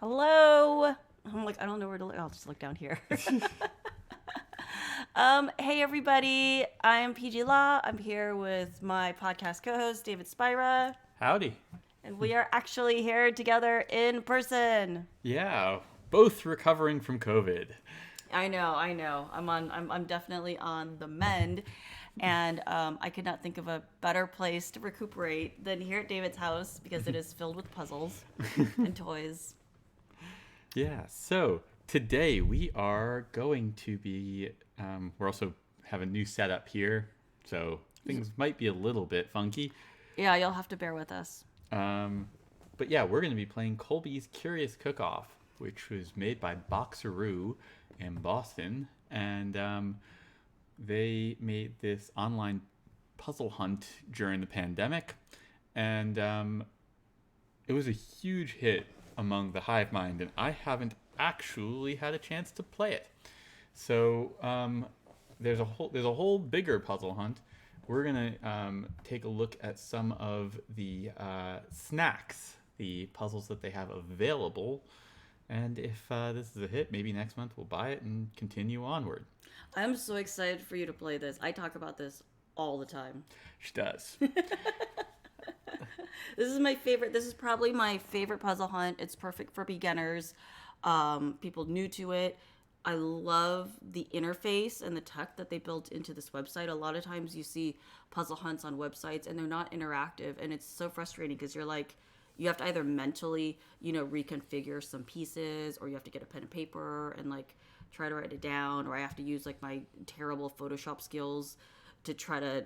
Hello. I'm like, I don't know where to look. I'll just look down here. Hey everybody. I'm Peih-Gee Law. I'm here with my podcast co-host David Spira, Howdy. and we are actually here together in person. Yeah, both recovering from COVID. I know. I'm definitely on the mend, and I could not think of a better place to recuperate than here at David's house because it is filled with puzzles and toys. Yeah, so today we are going to be, we're also have a new setup here, so things might be a little bit funky. Yeah, you'll have to bear with us. But yeah, we're going to be playing Colby's Curious Cookoff, which was made by Boxeroo in Boston, and they made this online puzzle hunt during the pandemic, and it was a huge hit among the hive mind, and I haven't actually had a chance to play it. So there's a whole bigger puzzle hunt. We're gonna take a look at some of the snacks, the puzzles that they have available, and if this is a hit, maybe next month we'll buy it and continue onward. I'm so excited for you to play this. I talk about this all the time. She does. This is my favorite. This is probably my favorite puzzle hunt. It's perfect for beginners, people new to it. I love the interface and the tech that they built into this website. A lot of times you see puzzle hunts on websites and they're not interactive, and it's so frustrating because you're like, you have to either mentally, reconfigure some pieces, or you have to get a pen and paper and like try to write it down, or I have to use like my terrible Photoshop skills to try to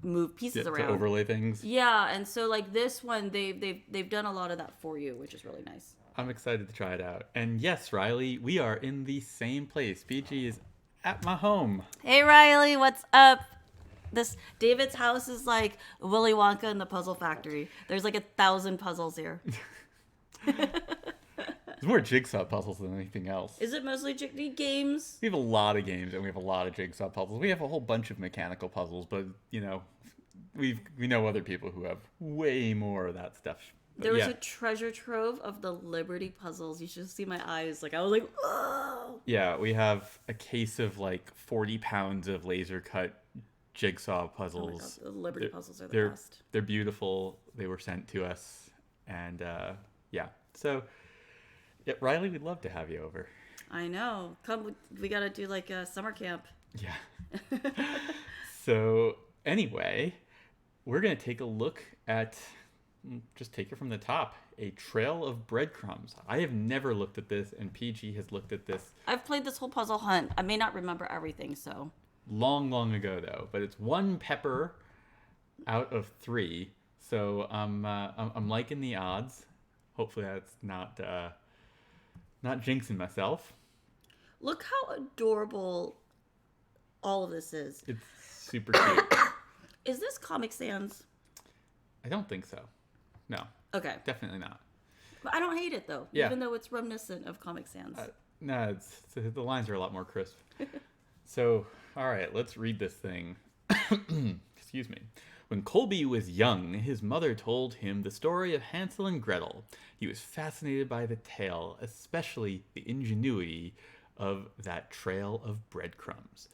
move pieces around, to overlay things. Yeah, and so like this one, they've done a lot of that for you, which is really nice. I'm excited to try it out. And yes, Riley, we are in the same place. Peih-Gee is at my home. Hey Riley, what's up? This David's house is like Willy Wonka in the Puzzle Factory. There's like 1,000 puzzles here. There's more jigsaw puzzles than anything else. Is it mostly games? We have a lot of games and we have a lot of jigsaw puzzles. We have a whole bunch of mechanical puzzles, but we know other people who have way more of that stuff. But there was a treasure trove of the Liberty puzzles. You should see my eyes. Like I was like, oh. Yeah, we have a case of like 40 pounds of laser cut jigsaw puzzles. Oh my God, the Liberty puzzles are the best. They're beautiful. They were sent to us, and yeah. So, yeah, Riley, we'd love to have you over. I know. Come, we gotta do like a summer camp. Yeah. So anyway, we're gonna take a look at. Just take it from the top. A trail of breadcrumbs. I have never looked at this, and Peih-Gee has looked at this. I've played this whole puzzle hunt. I may not remember everything, so. Long ago, though. But it's 1 pepper out of 3. So I'm liking the odds. Hopefully that's not jinxing myself. Look how adorable all of this is. It's super cute. Is this Comic Sans? I don't think so. No. Okay. Definitely not. But I don't hate it, though. Yeah. Even though it's reminiscent of Comic Sans. No, the lines are a lot more crisp. So, all right, let's read this thing. Excuse me. When Colby was young, his mother told him the story of Hansel and Gretel. He was fascinated by the tale, especially the ingenuity of that trail of breadcrumbs.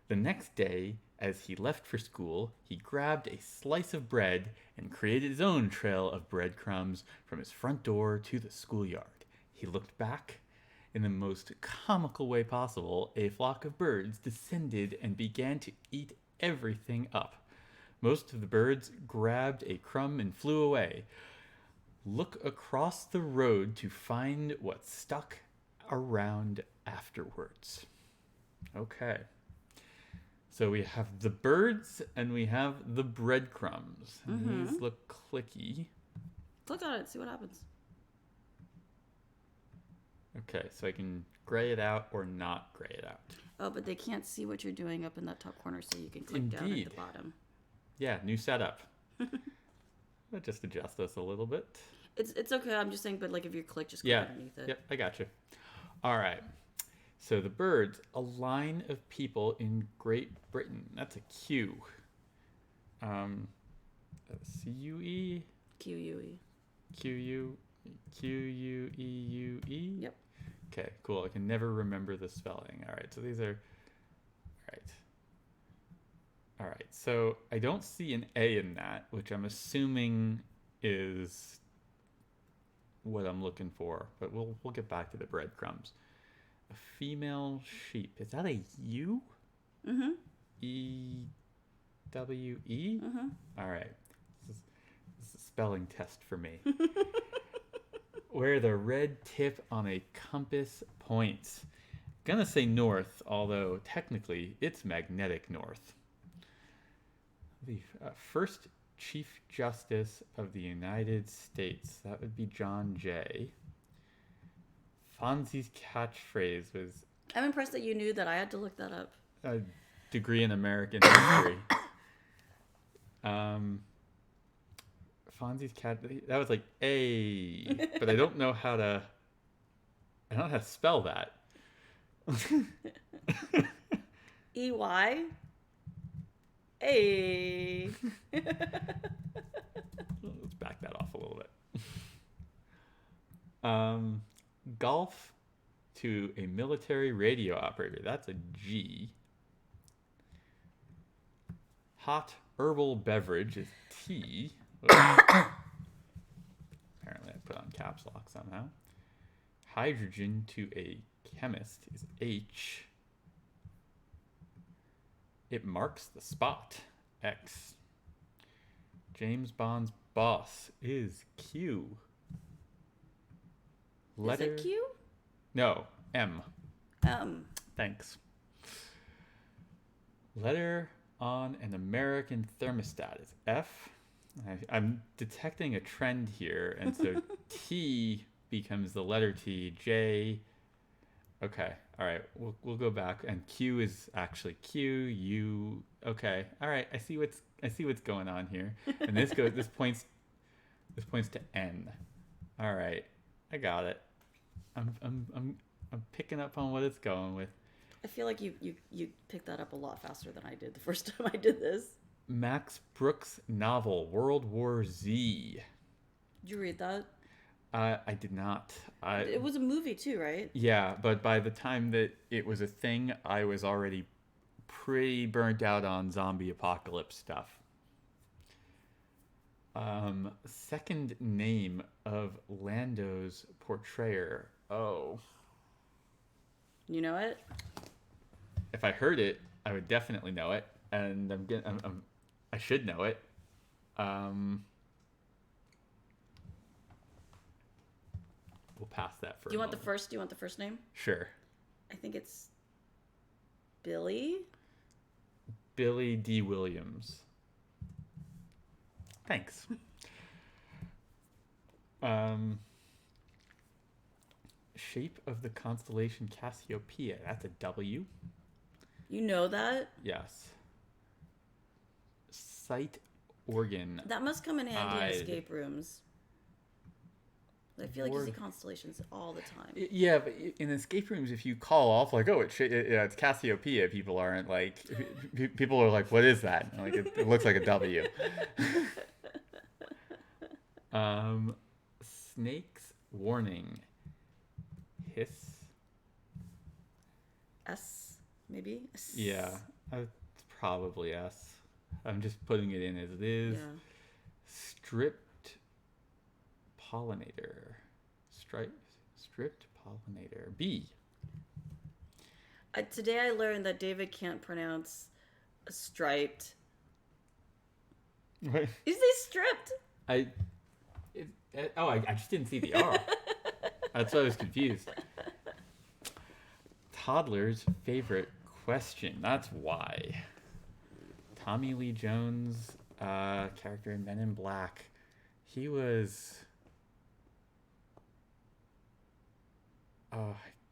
The next day, as he left for school, he grabbed a slice of bread and created his own trail of breadcrumbs from his front door to the schoolyard. He looked back. In the most comical way possible, a flock of birds descended and began to eat everything up. Most of the birds grabbed a crumb and flew away. Look across the road to find what stuck around afterwards. Okay. So we have the birds and we have the breadcrumbs. Mm-hmm. These look clicky. Click on it, see what happens. Okay, so I can gray it out or not gray it out. Oh, but they can't see what you're doing up in that top corner, so you can click down at the bottom. Yeah, new setup. I'll just adjust this a little bit. It's okay, I'm just saying, but like if you click, just go underneath it. Yep, I got you. All right. So the birds, a line of people in Great Britain. That's a Q. C-U-E? Q-U-E. Q-U. Queue. Yep. Okay, cool. I can never remember the spelling. All right, so these are all right. So I don't see an A in that, which I'm assuming is what I'm looking for. But we'll get back to the breadcrumbs. A female sheep. Is that a U? Mm-hmm. EWE? Mm-hmm. All right. This is a spelling test for me. Where the red tip on a compass points. Gonna say north, although technically it's magnetic north. The first Chief Justice of the United States. That would be John Jay. Fonzie's catchphrase was I'm impressed that you knew that. I had to look that up. a degree in American history. Fonzie's cat. That was like A, but I don't know how to. I don't know how to spell that. EY. A. Let's back that off a little bit. Golf to a military radio operator. That's a G. Hot herbal beverage is T. Apparently I put on caps lock somehow. Hydrogen to a chemist is H. It marks the spot. X. James Bond's boss is Q. Is it Q? No, M. Thanks. Letter on an American thermostat is F. I'm detecting a trend here, and so T becomes the letter T. J. Okay, all right. We'll go back, and Q is actually Q. U. Okay, all right. I see what's going on here, and this points to N. All right, I got it. I'm picking up on what it's going with. I feel like you picked that up a lot faster than I did the first time I did this. Max Brooks' novel World War Z. Did you read that? I did not. It was a movie too, right? Yeah, but by the time that it was a thing, I was already pretty burnt out on zombie apocalypse stuff. Second name of Lando's portrayer. Oh. You know it? If I heard it, I would definitely know it, and I should know it. We'll pass that for. Do you want the first name? Sure. I think it's Billy. Billy D. Williams. Thanks. Shape of the constellation Cassiopeia. That's a W. You know that? Yes. Sight organ. That must come in handy in escape rooms. I feel like you see constellations all the time. Yeah, but in escape rooms, if you call off like, "Oh, it's Cassiopeia," people aren't like, people are like, "What is that?" Like, it looks like a W. Snake's warning. Hiss. S, maybe? S. Yeah, it's probably S. I'm just putting it in as it is. Yeah. Stripped pollinator. Stripped pollinator. B. Today I learned that David can't pronounce striped. What? You say stripped? I just didn't see the R. That's why I was confused. Toddler's favorite question. That's why. Tommy Lee Jones, character in Men in Black. He was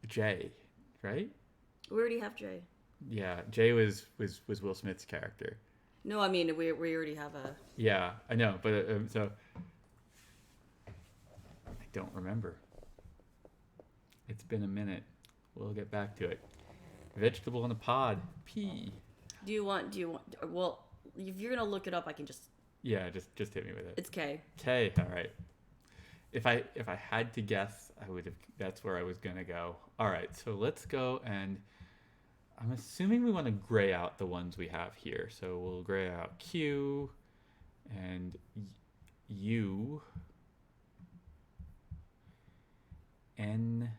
Jay, right? We already have Jay. Yeah, Jay was Will Smith's character. No, I mean we already have a. Yeah, I know, but so I don't remember. It's been a minute. We'll get back to it. Vegetable in a pod. P. Do you want? Well, if you're gonna look it up, I can just. Yeah, just hit me with it. It's K. K. All right. if I had to guess, I would have. That's where I was gonna go. All right, so let's go, and I'm assuming we want to gray out the ones we have here. So we'll gray out Q and U, N,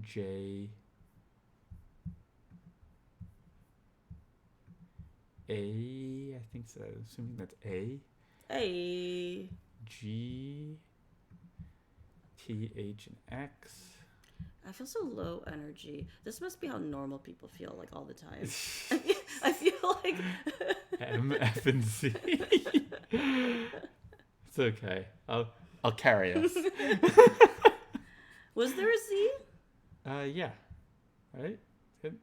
J, A. I think so. Assuming that's A. Hey. G, T, H, and X. I feel so low energy. This must be how normal people feel like all the time. I feel like M, F, and C. It's okay. I'll carry us. Was there a Z? Yeah. Right? Good.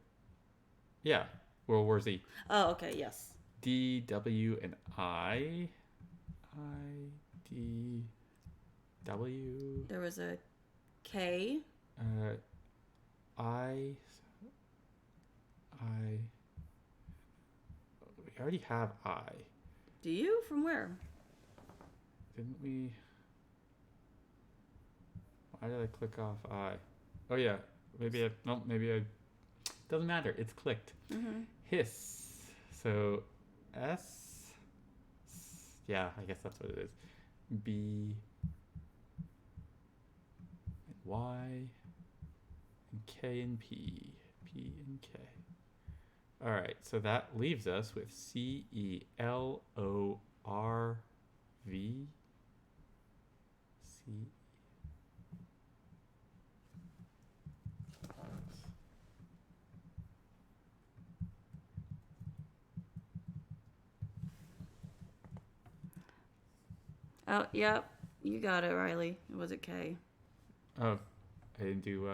Yeah. World War Z. Oh, okay, yes. D, W, and I. I, D, W. There was a K. I. We already have I. Do you? From where? Didn't we? Why did I click off I? Oh yeah, maybe I. Doesn't matter. It's clicked. Mm-hmm. Hiss. So S. Yeah, I guess that's what it is. B. And Y. And K and P. P and K. All right, so that leaves us with C, E, L, O, R, V. C. Oh, yep. You got it, Riley. It was a K. Oh, I didn't do.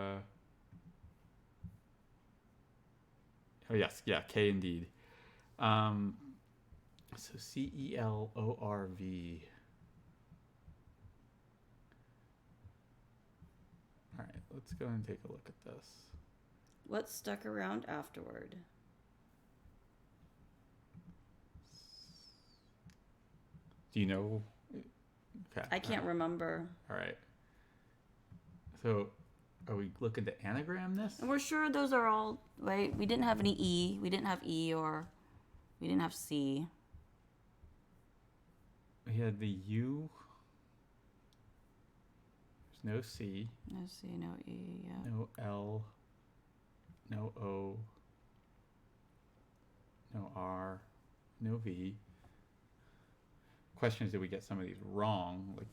Oh yes, yeah, K indeed. So CELORV. All right, let's go and take a look at this. What stuck around afterward? Do you know? Okay. I can't remember. All right. So, are we looking to anagram this? And we're sure those are all, right? We didn't have any E. We didn't have E or we didn't have C. We had the U. There's no C. No C, no E, yeah. No L. No O. No R. No V. Question is, did we get some of these wrong? Like,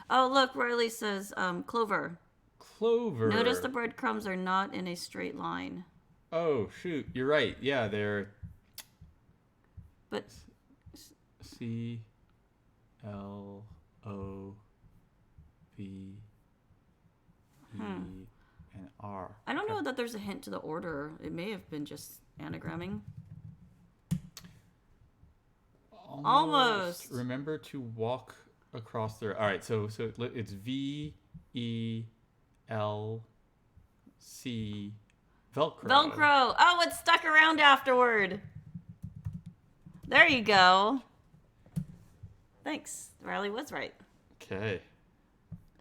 Oh, look, Riley says clover. Clover. Notice the breadcrumbs are not in a straight line. Oh, shoot. You're right. Yeah, they're But C, L, O, V, E, and R. I don't know that there's a hint to the order. It may have been just anagramming. Almost. Remember to walk across the. All right, so it's V, E, L, C, Velcro. Velcro. Oh, it stuck around afterward. There you go. Thanks. Riley was right. Okay.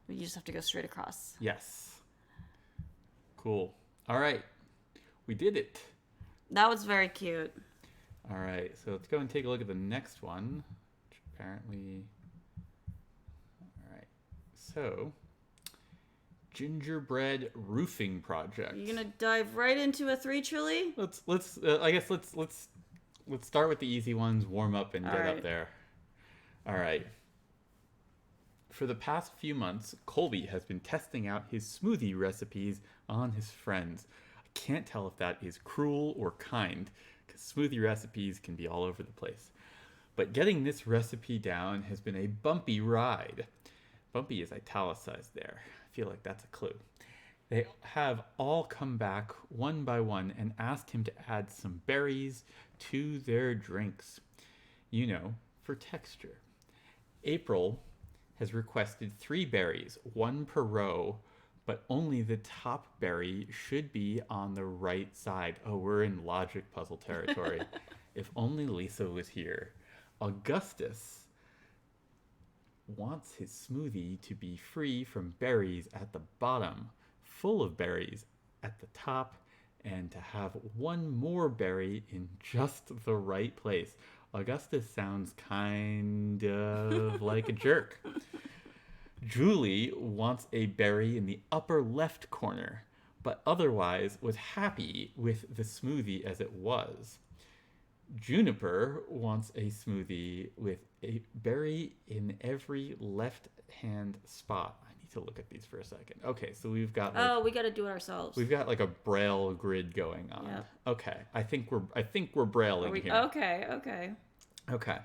You just have to go straight across. Yes. Cool. All right. We did it. That was very cute. All right. So let's go and take a look at the next one. Which apparently. All right. So. Gingerbread roofing project. You're gonna dive right into a 3 chili? Let's I guess let's start with the easy ones, warm up, and get up there. All right. For the past few months, Colby has been testing out his smoothie recipes on his friends. I can't tell if that is cruel or kind, because smoothie recipes can be all over the place. But getting this recipe down has been a bumpy ride. Bumpy is italicized there. I feel like that's a clue. They have all come back one by one and asked him to add some berries to their drinks. You know, for texture. April has requested 3 berries, 1 per row, but only the top berry should be on the right side. Oh, we're in logic puzzle territory. If only Lisa was here. Augustus wants his smoothie to be free from berries at the bottom, full of berries at the top, and to have one more berry in just the right place. Augustus sounds kind of like a jerk. Julie wants a berry in the upper left corner, but otherwise was happy with the smoothie as it was. Juniper wants a smoothie with a berry in every left-hand spot. I need to look at these for a second. Okay, so we've got we got to do it ourselves. we've got like a braille grid going on. Yep. Okay, I think we're brailing here. Okay. Okay.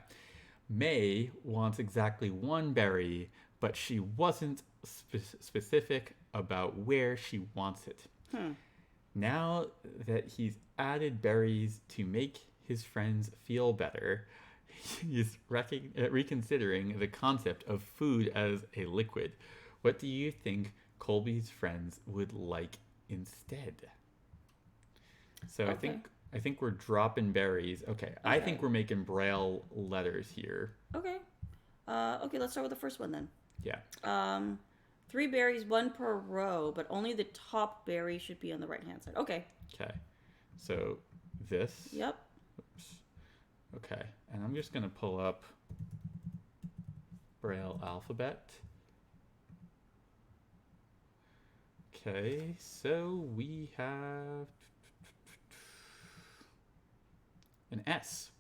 May wants exactly one berry, but she wasn't specific about where she wants it. Now that he's added berries to make his friends feel better, he's reconsidering the concept of food as a liquid. What do you think Colby's friends would like instead? So Okay. I think we're dropping berries. Okay, I think we're making braille letters here. Okay. Okay, let's start with the first one then. Yeah. 3 berries, 1 per row, but only the top berry should be on the right-hand side. Okay. Okay. So this. Yep. Oops. Okay. And I'm just going to pull up Braille alphabet. Okay. So we have an S.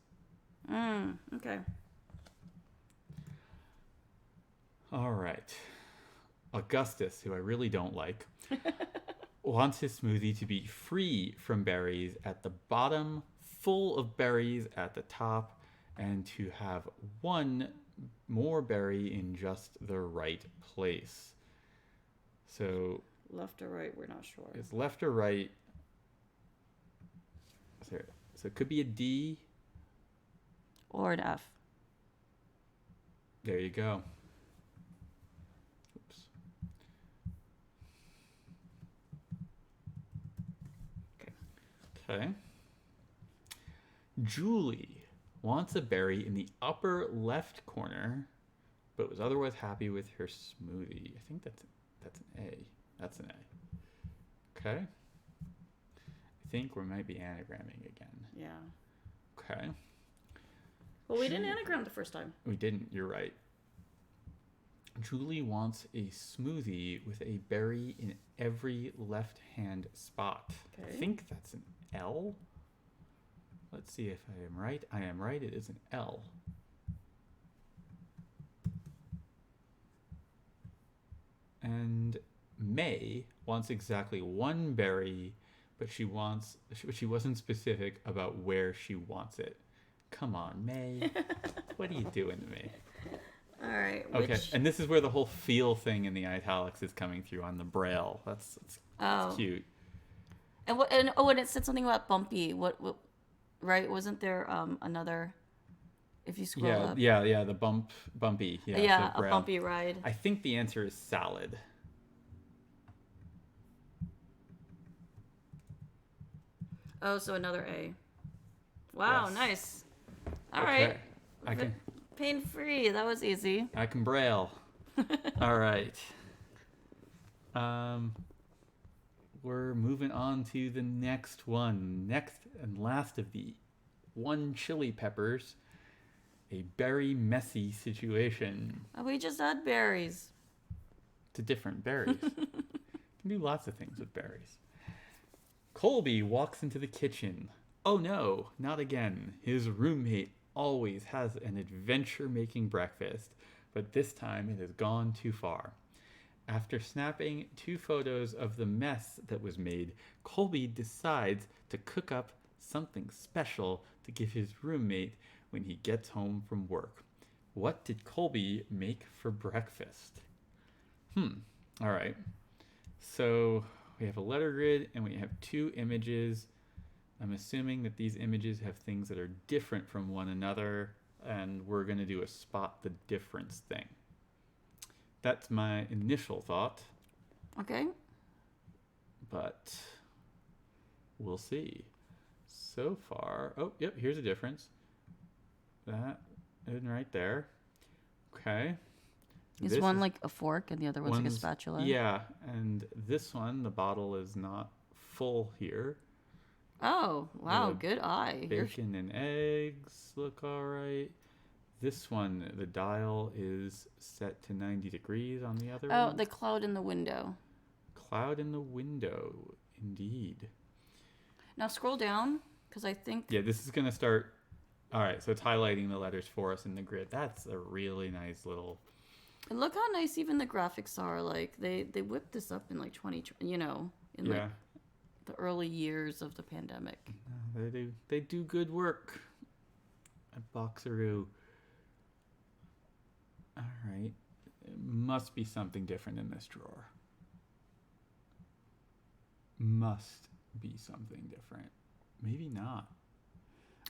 Okay. All right. Augustus, who I really don't like, wants his smoothie to be free from berries at the bottom, full of berries at the top, and to have one more berry in just the right place. So Left or right, we're not sure. it's left or right. So it could be a D. Or an F. There you go. Oops. Okay. Julie wants a berry in the upper left corner, but was otherwise happy with her smoothie. I think that's an A. That's an A. Okay. I think we might be anagramming again. Yeah. Okay. Well, we didn't anagram the first time. We didn't. You're right. Julie wants a smoothie with a berry in every left-hand spot. Okay. I think that's an L. Let's see if I am right. I am right. It is an L. And May wants exactly one berry, but she wasn't specific about where she wants it. Come on, May. What are you doing to me? All right. Okay, and this is where the whole feel thing in the italics is coming through on the braille. That's cute. And it said something about bumpy. What right? Wasn't there another? If you scroll up. Yeah, the bumpy. Yeah, so a braille. bumpy ride. I think the answer is salad. Oh, so another A. Wow, Yes. nice. All Okay. right. Pain free. That was easy. I can braille. All right. We're moving on to the next one. Next and last of the one chili peppers. A very messy situation. Oh, we just had berries. To different berries. Can do lots of things with berries. Colby walks into the kitchen. Oh no, not again. His roommate always has an adventure-making breakfast, but this time it has gone too far. After snapping 2 photos of the mess that was made, Colby decides to cook up something special to give his roommate when he gets home from work. What did Colby make for breakfast? All right. So we have a letter grid and we have 2 images. I'm assuming that these images have things that are different from one another, and we're going to do a spot the difference thing. That's my initial thought, Okay. but we'll see. So far, oh, yep, here's a difference. That isn't right there. Okay. Is one like a fork and the other one's like a spatula? Yeah, and this one, the bottle is not full here. Oh, wow, The good eye. bacon and eggs look all right. This one, the dial is set to 90 degrees on the other one. Oh, the cloud in the window. Cloud in the window, indeed. Now scroll down, because I think... Yeah, this is going to start... All right, so it's highlighting the letters for us in the grid. That's a really nice little... And look how nice even the graphics are. Like, they whipped this up in like 20... You know, in like the early years of the pandemic. They do good work at Boxeroo. All right. It must be something different in this drawer. Must be something different. Maybe not.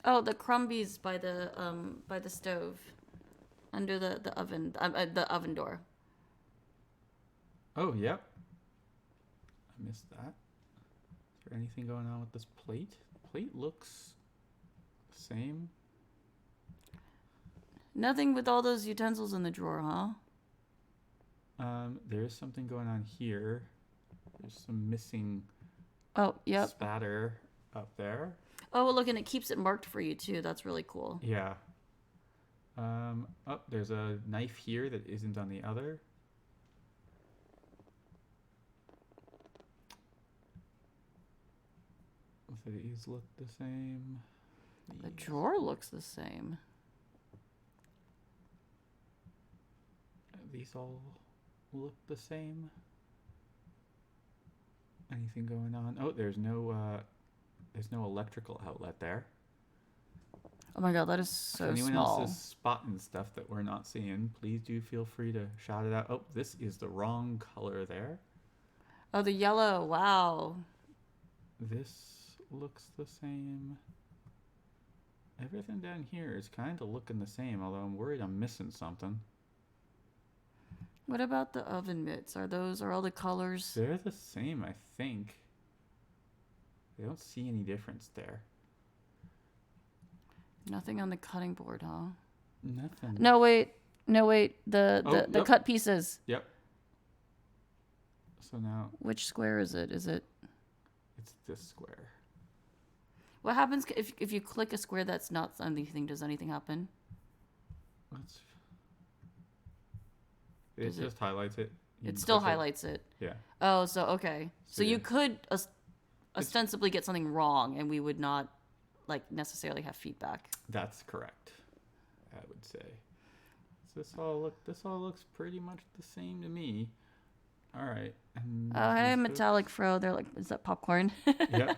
Oh, the crumbies by the stove, under the oven door. Oh, yep. I missed that. Is there anything going on with this plate? The plate looks the same. Nothing with all those utensils in the drawer, huh? There's something going on here. There's some missing spatter up there. Oh, look, and it keeps it marked for you, too. That's really cool. Yeah. There's a knife here that isn't on the other. These look the same. The drawer looks the same. These all look the same. Anything going on? Oh, there's no electrical outlet there. Oh my god, that is so if anyone small. else is spotting stuff that we're not seeing, please do feel free to shout it out. Oh, this is the wrong color there. Oh, the yellow. Wow. This looks the same. Everything down here is kind of looking the same, although I'm worried I'm missing something. What about the oven mitts? Are all the colors? They're the same, I think. I don't see any difference there. Nothing on the cutting board, huh? Nothing. No, wait. The cut pieces. Yep. So now... Which square is it? Is it... It's this square. What happens if you click a square that's not anything? Does anything happen? It just highlights it. It still highlights it. Yeah. Oh, so okay. So you could ostensibly get something wrong, and we would not necessarily have feedback. That's correct. I would say. This all looks pretty much the same to me. All right. Oh, hey, Metallic Fro. They're like, is that popcorn? Yeah.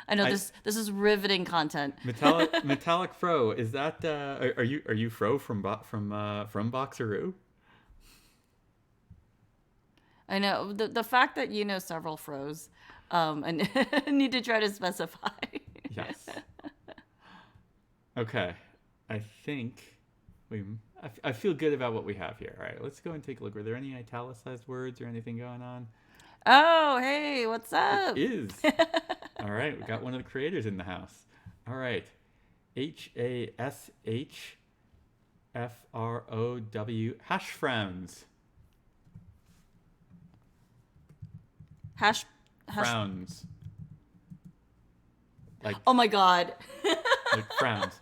I know this is riveting content. Metallic Fro, is that are you Fro from Boxeroo? I know the fact that you know several Fros, and need to try to specify. Yes. Okay, I think I feel good about what we have here. All right, let's go and take a look. Were there any italicized words or anything going on? Oh, hey, what's up? It is. All right, we got one of the creators in the house. All right. HASHFROW hash frowns. Hash frowns. Like oh my god. like frowns.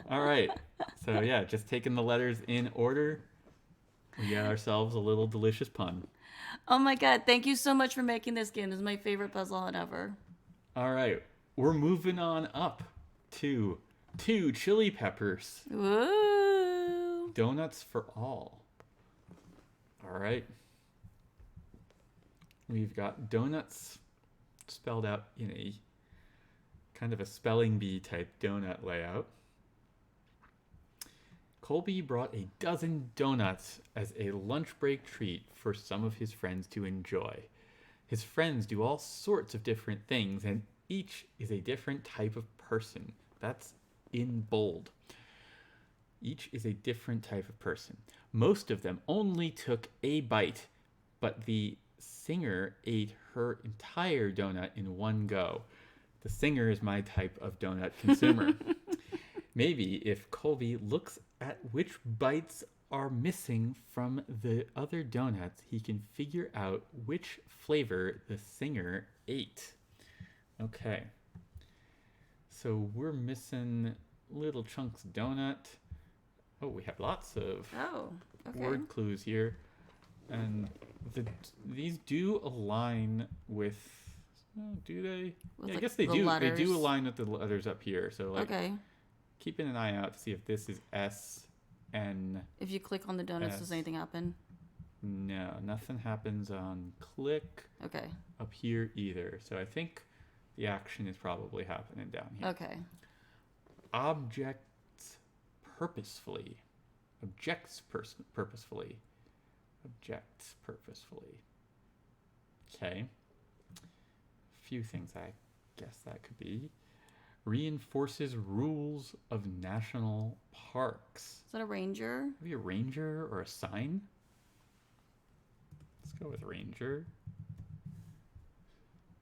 All right. So yeah, just taking the letters in order. We got ourselves a little delicious pun. Oh my god, thank you so much for making this game. This is my favorite puzzle hunt ever. All right, we're moving on up to 2 chili peppers. Woo! Donuts for all. All right. We've got donuts spelled out in a kind of a spelling bee type donut layout. Colby brought a dozen donuts as a lunch break treat for some of his friends to enjoy. His friends do all sorts of different things, and each is a different type of person. That's in bold. Each is a different type of person. Most of them only took a bite, but the singer ate her entire donut in one go. The singer is my type of donut consumer. Maybe if Colby looks at which bites are missing from the other donuts, he can figure out which flavor the singer ate. Okay. So we're missing little chunks of donut. Oh, we have lots of word clues here. And these do align with... Oh, do they? With, yeah, I like, guess they the do. letters. They do align with the letters up here. So, like, Okay. keeping an eye out to see if this is S, N. If you click on the donuts, does anything happen? No, nothing happens on click Okay. up here either. So I think the action is probably happening down here. Okay. Objects purposefully. Purposefully. Objects purposefully. Okay. A few things I guess that could be. Reinforces rules of national parks. Is that a ranger? Maybe a ranger or a sign? Let's go with ranger.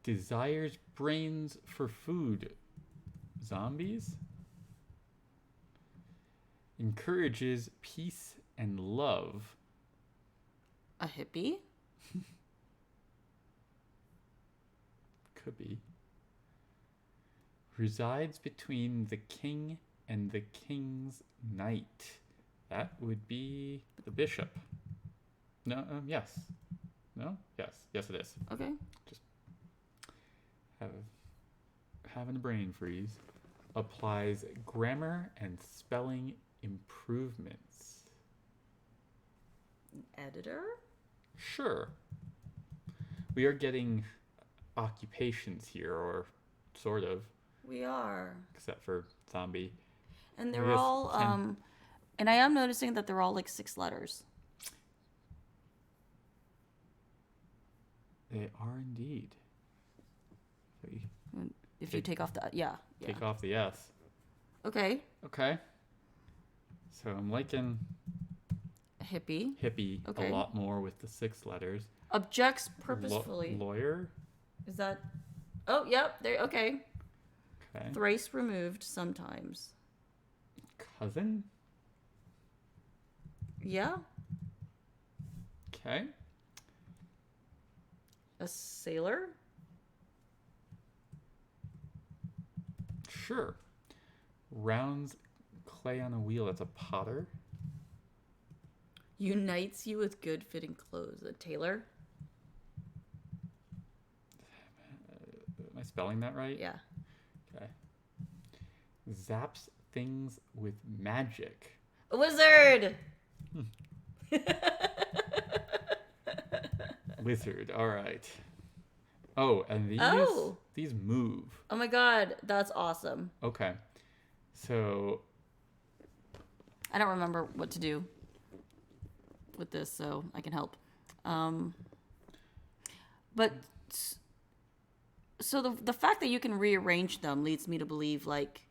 Desires brains for food. Zombies? Encourages peace and love. A hippie? Could be. Resides between the king and the king's knight. That would be the bishop. No, yes. No? Yes. Yes, it is. Okay. Just having a brain freeze. Applies grammar and spelling improvements. Editor? Sure. We are getting occupations here, or sort of. We are. Except for zombie. And they're all, and I am noticing that they're all like 6 letters. They are indeed. If you take off the, Take off the S. Okay. Okay. So I'm liking Hippie. a lot more with the 6 letters. Objects purposefully. Lawyer? Is that... Oh, yep. There. Okay. Okay. Thrice removed sometimes. Cousin? Yeah. Okay. A sailor? Sure. Rounds clay on a wheel. That's a potter. Unites you with good fitting clothes. A tailor? Am I spelling that right? Yeah. Okay. Zaps things with magic. A wizard! Wizard. All right. Oh, and these move. Oh my god, that's awesome. Okay. So I don't remember what to do with this, so I can help. But so the fact that you can rearrange them leads me to believe, like,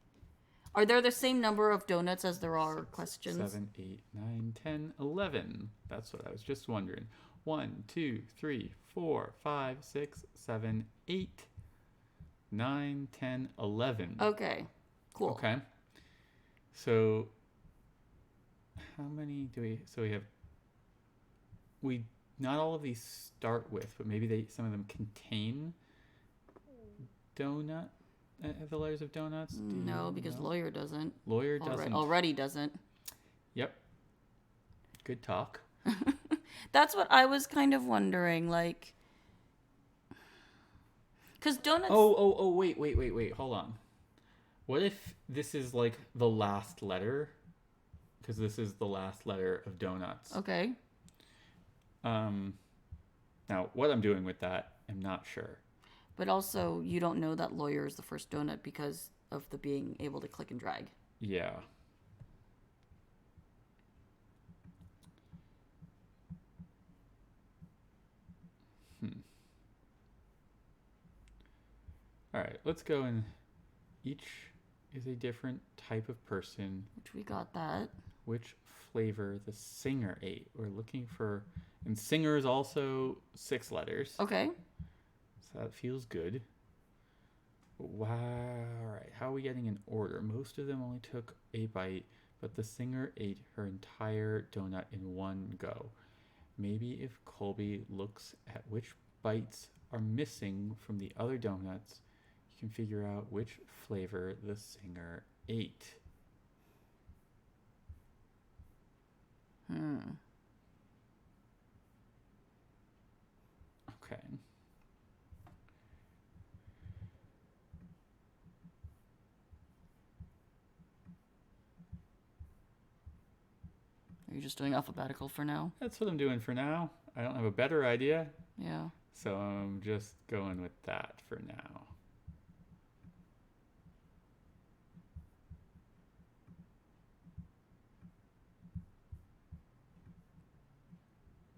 are there the same number of donuts as there are questions? 7, 8, 9, 10, 11. That's what I was just wondering. 1, 2, 3, 4, 5, 6, 7, 8, 9, 10, 11. Okay. Cool. Okay. So how many do we... So we not all of these start with, but maybe some of them contain donut, the letters of donuts. No, because lawyer doesn't. Lawyer doesn't. Already doesn't. Yep. Good talk. That's what I was kind of wondering, like, because donuts. Oh! Wait! Hold on. What if this is like the last letter? Because this is the last letter of donuts. Okay. Now, what I'm doing with that, I'm not sure. But also, you don't know that lawyer is the first donut because of the being able to click and drag. Yeah. All right, let's go in. Each is a different type of person. Which we got that. Which flavor the singer ate. We're looking for... And singer is also 6 letters. Okay. So that feels good. Wow. All right, how are we getting in order? Most of them only took a bite. but the singer ate her entire donut in one go. Maybe if Colby looks at which bites are missing from the other donuts, you can figure out which flavor the singer ate. Okay. Are you just doing alphabetical for now? That's what I'm doing for now. I don't have a better idea, Yeah. so I'm just going with that for now.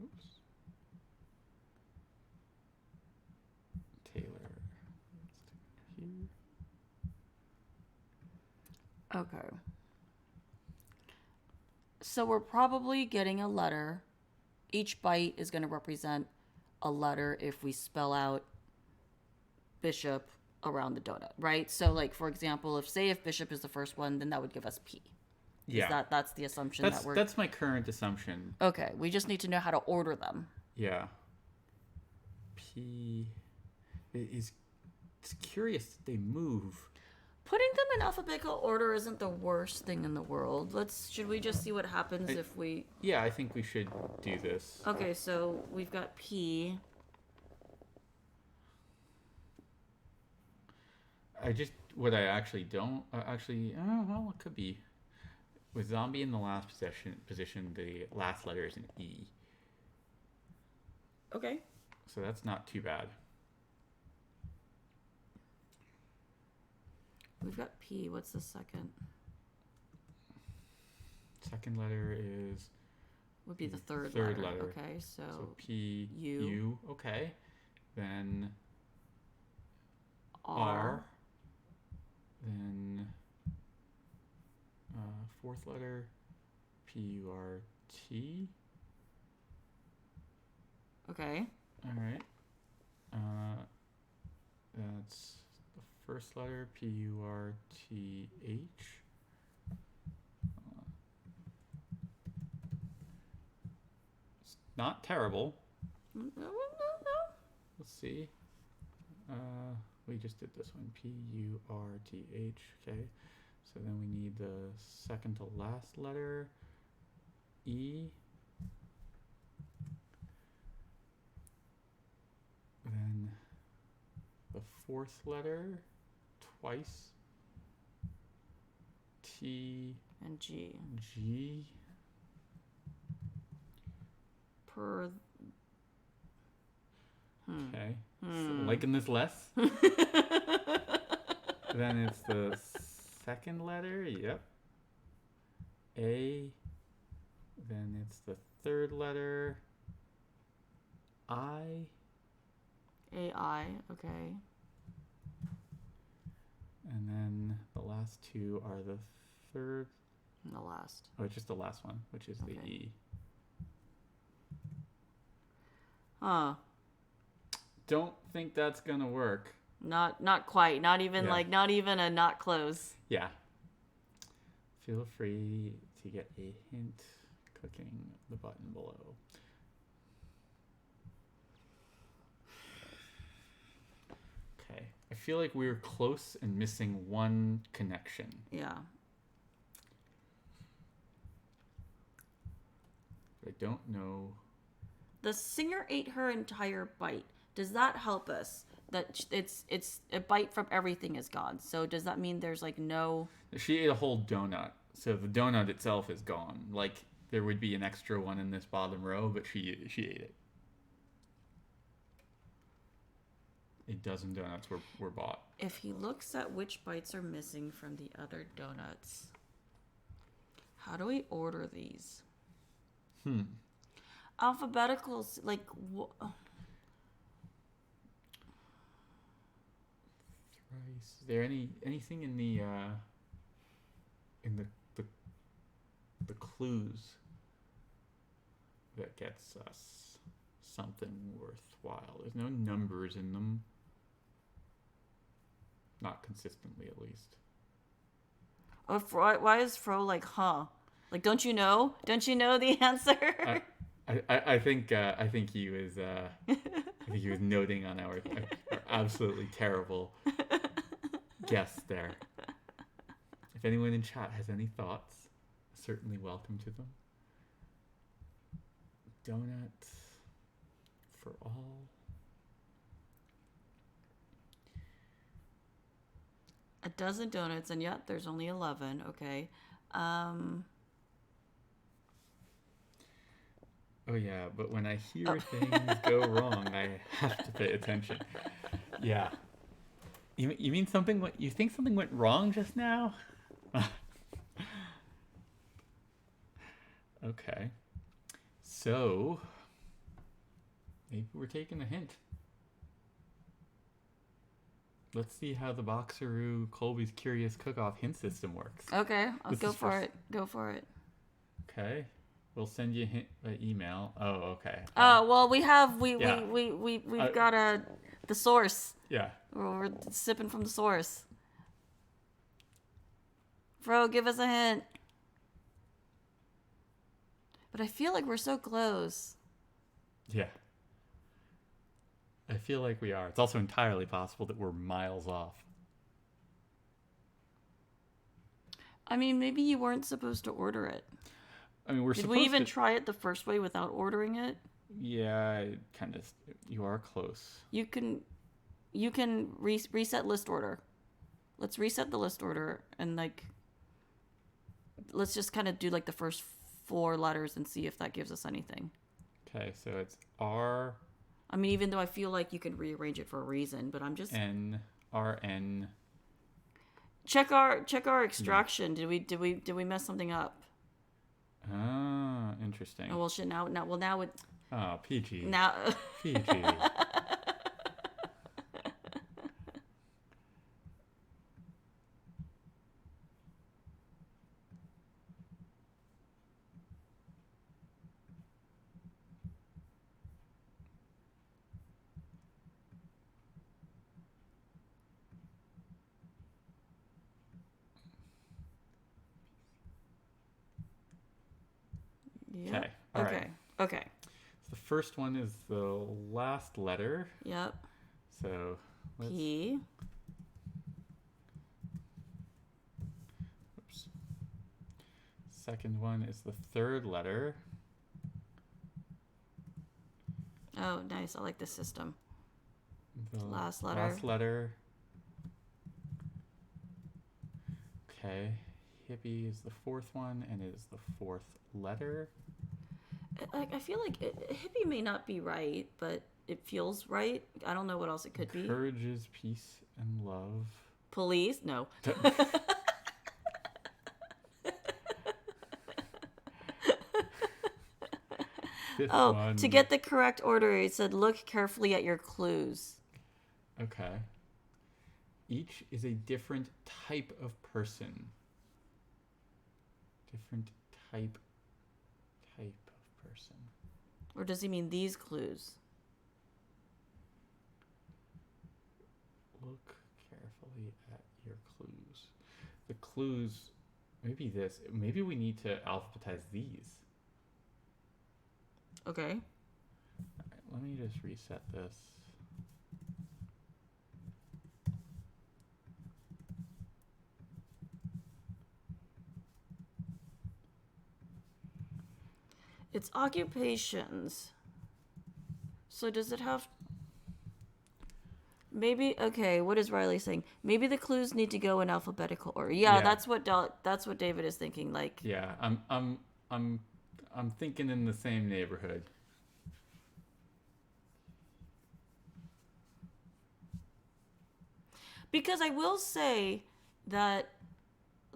Oops. Taylor. Let's stick it here. Okay. So we're probably getting a letter. Each bite is going to represent a letter if we spell out bishop around the donut, right? So, like, for example, if bishop is the first one, then that would give us P. Yeah. That's the assumption That's that we're... that's my current assumption. Okay, we just need to know how to order them. Yeah. P. It's curious that they move. Putting them in alphabetical order isn't the worst thing in the world. Should we just see what happens if we... Yeah, I think we should do this. Okay, so we've got P. What I actually don't, well, it could be. With zombie in the last position, the last letter is an E. Okay. So that's not too bad. We've got P. What's the second? Second letter is... Would be the third letter. Okay, so P, U. U, okay. Then R. Then fourth letter, P-U-R-T. Okay. All right. That's the first letter, P-U-R-T-H. It's not terrible. No. Let's see. We just did this one, P-U-R-T-H. Okay. So then we need the second to last letter, E. Then the fourth letter, twice, T. And G. G. Per... Okay. So liking this less. Then it's the second letter. Yep. A. Then it's the third letter. I. A-I. Okay. And then the last two are the third. And the last. Oh, it's just the last one, which is the E. Huh. Don't think that's gonna work. Not quite. Not even not even a not close. Yeah. Feel free to get a hint clicking the button below. Okay. I feel like we're close and missing one connection. Yeah. I don't know. The singer ate her entire bite. Does that help us? That it's a bite from everything is gone. So does that mean there's like no... She ate a whole donut. So the donut itself is gone. Like there would be an extra one in this bottom row, but she ate it. A dozen donuts were bought. If he looks at which bites are missing from the other donuts, how do we order these? Alphabeticals, like... Thrice. Is there anything in the clues that gets us something worthwhile? There's no numbers in them. Not consistently, at least. Oh, why is Fro like, huh? Like, don't you know? Don't you know the answer? I think he was he was noting on our absolutely terrible guess there. If anyone in chat has any thoughts, certainly welcome to them. Donut for all. A dozen donuts, and yet there's only 11. Okay. Oh yeah, but when I hear things go wrong, I have to pay attention. Yeah. You mean something? You think something went wrong just now? Okay. So maybe we're taking a hint. Let's see how the Boxeroo Colby's Curious Cook-Off hint system works. Okay, I'll go for it. Go for it. Okay. We'll send you a hint by email. Oh, okay. Oh, well, we've got the source. Yeah. We're sipping from the source. Bro, give us a hint. But I feel like we're so close. Yeah. I feel like we are. It's also entirely possible that we're miles off. I mean, maybe you weren't supposed to order it. I mean, Did we even try it the first way without ordering it? Yeah, kind of. You are close. You can reset list order. Let's reset the list order and let's just kind of do like the first 4 letters and see if that gives us anything. Okay, so it's R. I mean, even though I feel like you can rearrange it for a reason, but I'm just N. Check our extraction. Did we mess something up? Ah, interesting. Oh well, shit. Now it. Oh, Peih-Gee. Now. Peih-Gee. Yep. Okay. All right. Okay. So the first one is the last letter. Yep. So P. Oops. Second one is the third letter. Oh, nice. I like this system. The last letter. Last letter. Okay. Hippie is the fourth one, and it is the fourth letter. I feel like hippie may not be right, but it feels right. I don't know what else it could be. Encourages peace and love. Police? No. One. To get the correct order, it said look carefully at your clues. Okay. Each is a different type of person. Different type of person. Or does he mean these clues? Look carefully at your clues. The clues, maybe this. Maybe we need to alphabetize these. Okay. All right, let me just reset this. It's occupations. So does it have... Maybe, okay, what is Riley saying? Maybe the clues need to go in alphabetical order. Yeah. That's what David is thinking. Like, yeah, I'm thinking in the same neighborhood. because I will say that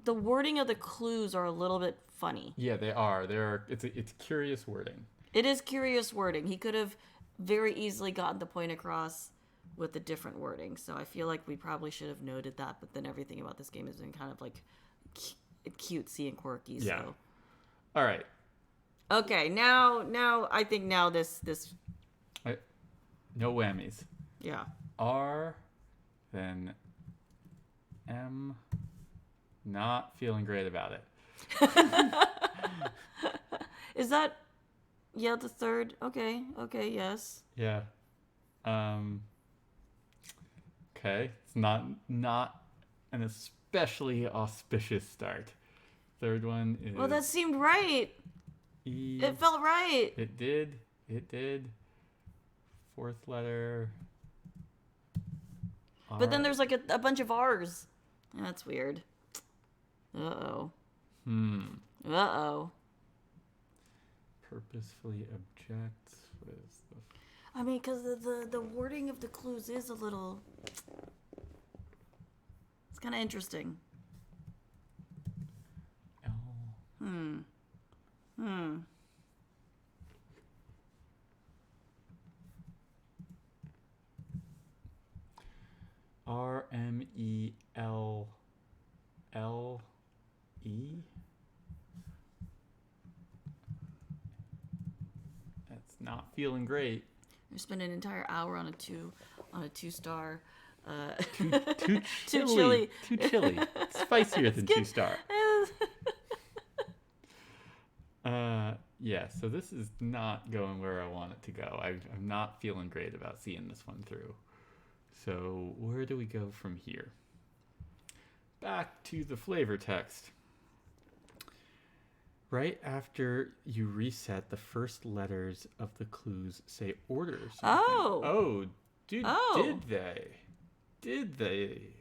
the wording of the clues are a little bit funny. Yeah, they are. It's curious wording. It is curious wording. He could have very easily gotten the point across with the different wording. So I feel like we probably should have noted that. But then everything about this game has been kind of like cutesy and quirky. Yeah. So. All right. Okay. Now I think now this. No whammies. Yeah. R, then M, Not feeling great about it. Is that... Yeah, the third. Okay, yes. Yeah. Okay. It's not an especially auspicious start. Third one is... Well, that seemed right. E. It felt right. It did. It did. Fourth letter. R. But then there's like a bunch of R's. That's weird. Uh-oh. Uh-oh. Purposefully object. What is the... I mean, because the wording of the clues is a little... It's kind of interesting. L. R-M-E-L-L-E? That's not feeling great. We spent an entire hour on a two-star. Too chilly. Too chilly. Spicier than 2-star. Yeah, so this is not going where I want it to go. I'm not feeling great about seeing this one through. So where do we go from here? Back to the flavor text. Right after you reset, the first letters of the clues say order. Oh. Did they? Did they?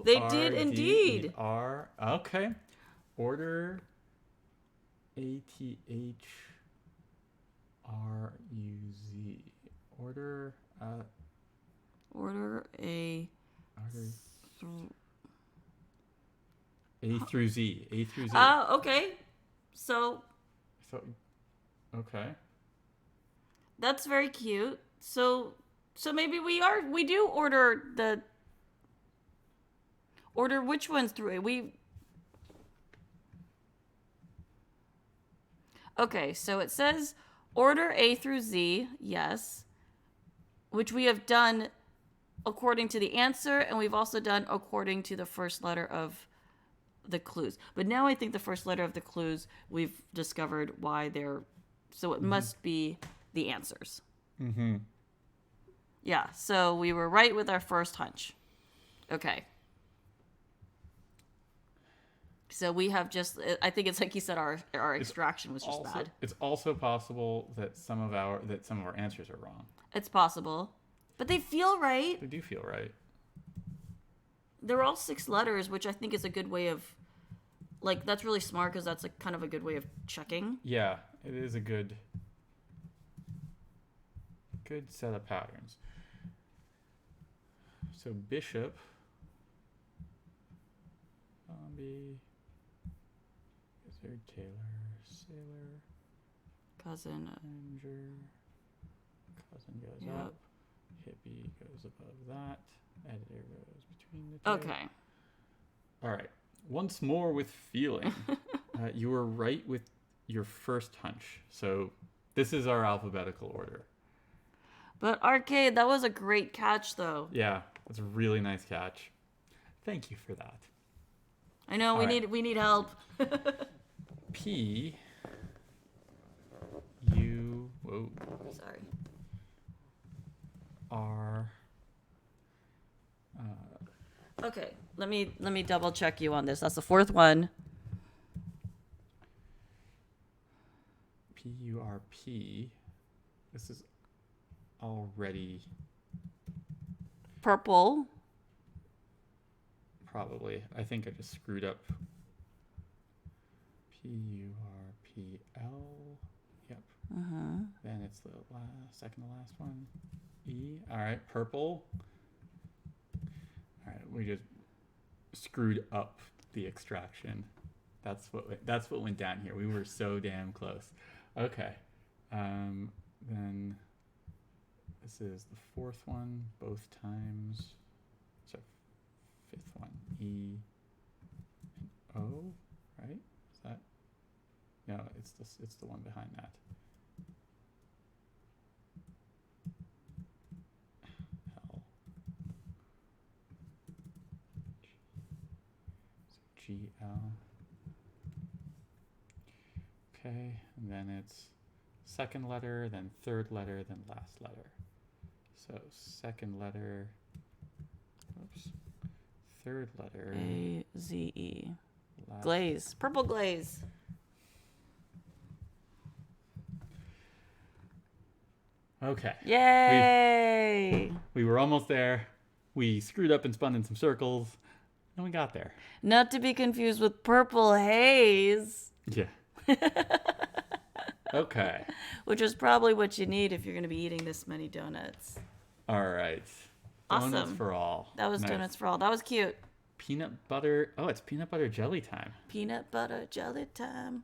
They did indeed. R. Okay. Order. A-T-H-R-U-Z. Order. Order A. A through Z. A through Z. Okay. So okay. That's very cute. So maybe we do order which ones through A? Okay, so it says order A through Z, yes, which we have done according to the answer, and we've also done according to the first letter of the clues. But now I think the first letter of the clues, we've discovered why they're... So it must be the answers. Mm-hmm. Yeah, so we were right with our first hunch. Okay. So we have just... I think it's like you said, our extraction was just bad. It's also possible that some of our answers are wrong. It's possible. But they feel right. They do feel right. They're all 6 letters, which I think is a good way of... Like, that's really smart because that's kind of a good way of checking. Yeah, it is a good set of patterns. So bishop, zombie, wizard, tailor, sailor, Cousin. ranger, cousin goes Yep. up, hippie goes above that, editor goes between the two. Okay. All right. Once more with feeling. You were right with your first hunch. So this is our alphabetical order. But Arcade, that was a great catch, though. Yeah, that's a really nice catch. Thank you for that. I know we need help. P. U. Whoa. Sorry. R. Okay, let me double check you on this. That's the fourth one. P-U-R-P. This is already Purple. probably. I think I just screwed up. P-U-R-P-L. Yep. Then it's the second to last one. E. All right, purple. All right, we just screwed up the extraction. That's what went down here. We were so damn close. Okay. Then this is the fourth one, both times. So fifth one, E and O, right? Is that? No, it's the one behind that. L. GL. Okay, and then it's second letter, then third letter, then last letter. So second letter, oops, third letter. A-Z-E. Last. Glaze. Purple glaze. Okay. Yay! We were almost there. We screwed up and spun in some circles, and we got there. Not to be confused with purple haze. Yeah. Okay. Which is probably what you need if you're going to be eating this many donuts. All right. Awesome. Donuts for all. That was Nice. donuts for all. That was cute. Peanut butter. Oh, it's peanut butter jelly time. Peanut butter jelly time.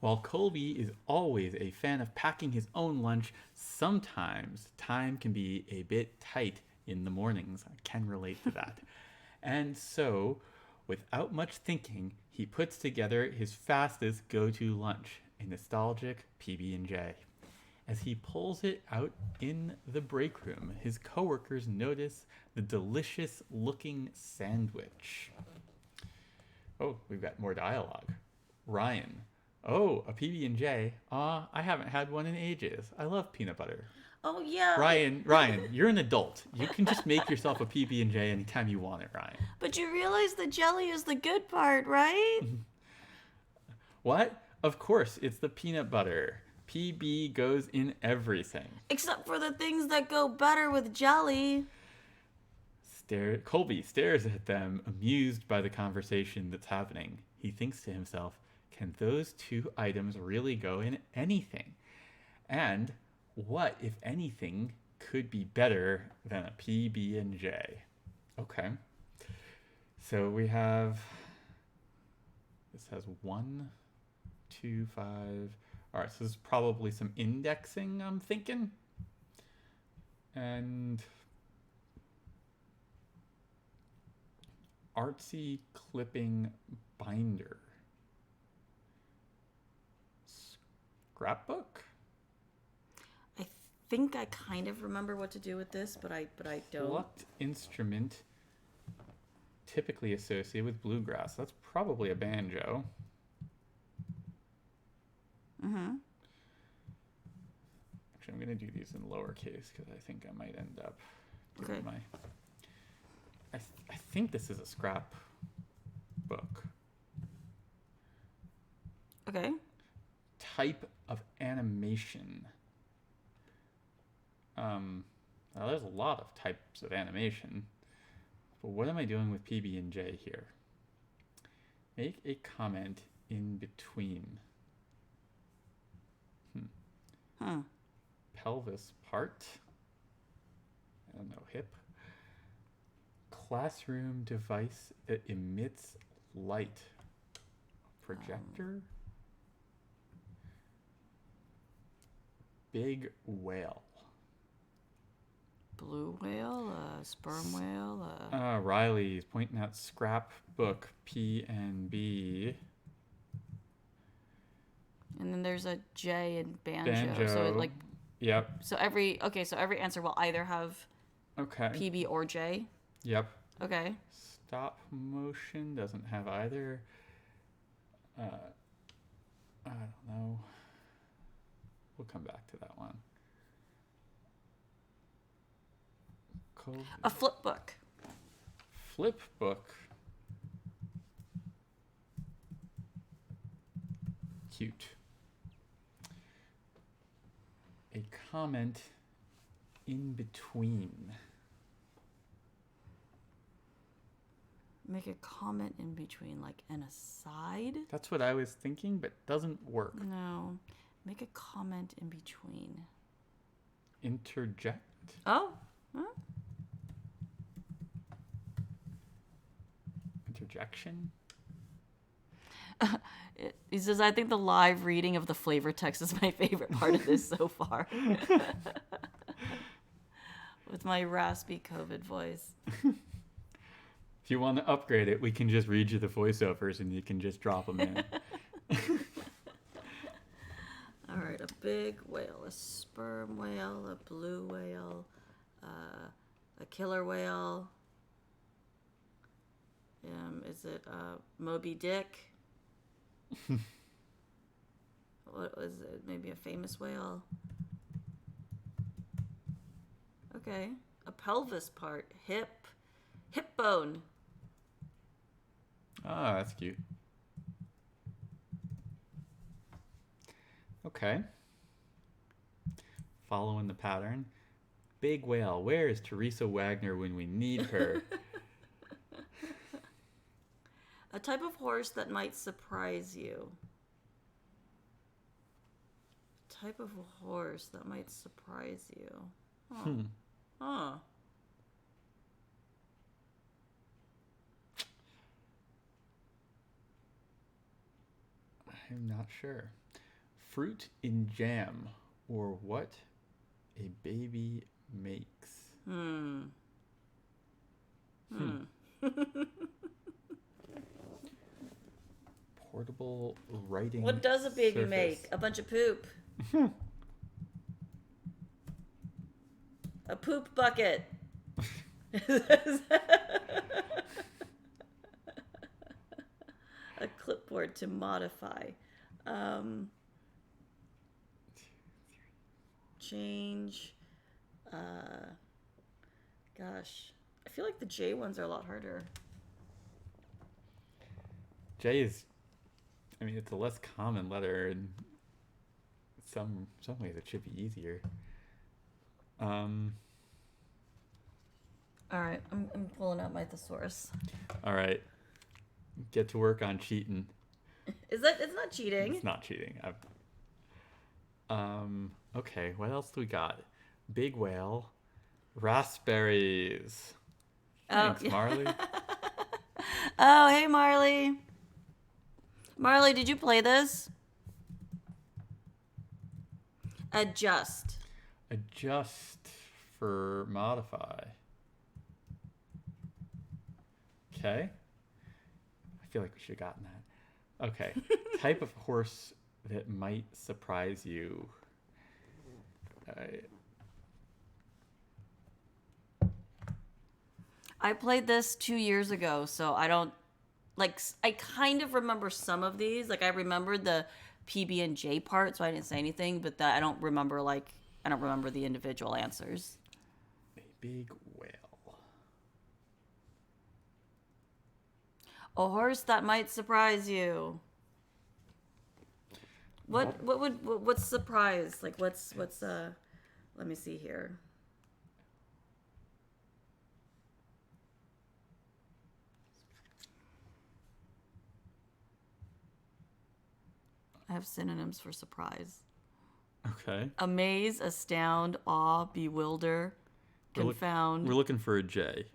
While Colby is always a fan of packing his own lunch, sometimes time can be a bit tight in the mornings. I can relate to that. And so, without much thinking, he puts together his fastest go-to lunch, a nostalgic PB&J. As he pulls it out in the break room, his coworkers notice the delicious-looking sandwich. Oh, we've got more dialogue. Ryan. Oh, a PB&J. I haven't had one in ages. I love peanut butter. Oh, yeah. Ryan, you're an adult. You can just make yourself a PB&J anytime you want it, Ryan. But you realize the jelly is the good part, right? What? Of course, it's the peanut butter. PB goes in everything. Except for the things that go better with jelly. Colby stares at them, amused by the conversation that's happening. He thinks to himself, can those two items really go in anything? And what, if anything, could be better than a PB&J? Okay. So we have, this has 1, 2, 5. All right, so this is probably some indexing, I'm thinking. And artsy clipping binder. Scrapbook? I think I kind of remember what to do with this, but I don't. Plucked instrument typically associated with bluegrass. That's probably a banjo. Mm-hmm. Actually, I'm going to do these in lowercase because I think I might end up doing Okay. I think this is a scrap book. Okay. Type of animation. Now there's a lot of types of animation, but what am I doing with PB&J here? Make a comment in between. Pelvis part. I don't know, hip. Classroom device that emits light. Projector. Big whale. Blue whale, sperm whale. Riley's pointing out scrapbook P&B. And then there's a J in banjo. So it, like, Yep. so every answer will either have Okay. PB or J. Yep. Okay. Stop motion doesn't have either. I don't know. We'll come back to that one. A flip book. Flip book. Cute. A comment in between. Make a comment in between, like an aside? That's what I was thinking, but doesn't work. No. Make a comment in between. Interject. Oh. Huh? Interjection. He says, I think the live reading of the flavor text is my favorite part of this so far. With my raspy COVID voice. If you want to upgrade it, we can just read you the voiceovers and you can just drop them in. All right, a big whale, a sperm whale, a blue whale, a killer whale, Is it Moby Dick? What was it? Maybe a famous whale? Okay. A pelvis part. Hip bone. Ah, that's cute. Okay. Following the pattern. Big whale. Where is Teresa Wagner when we need her? A type of horse that might surprise you. A type of horse that might surprise you. Huh. Huh. I'm not sure. Fruit in jam, or what a baby makes. Portable writing. What does a baby surface. make? A bunch of poop. A poop bucket. A clipboard to modify. Change. Gosh. I feel like the J ones are a lot harder. J is, I mean, it's a less common letter, and some ways it should be easier. All right, I'm pulling out my thesaurus. All right, get to work on cheating. Is that? It's not cheating. It's not cheating. Okay, what else do we got? Big whale, raspberries. Thanks, Marley. Oh, hey, Marley. Marley, did you play this? Adjust. Adjust for modify. Okay. I feel like we should have gotten that. Okay. Type of horse that might surprise you. I played this 2 years ago, so I don't I kind of remember some of these. Like I remembered the PB and J part, so I didn't say anything. But that I don't remember the individual answers. A big whale. A horse that might surprise you. What's surprise? Like what's let me see here. I have synonyms for surprise. Okay. Amaze, astound, awe, bewilder, confound. We're looking for a J.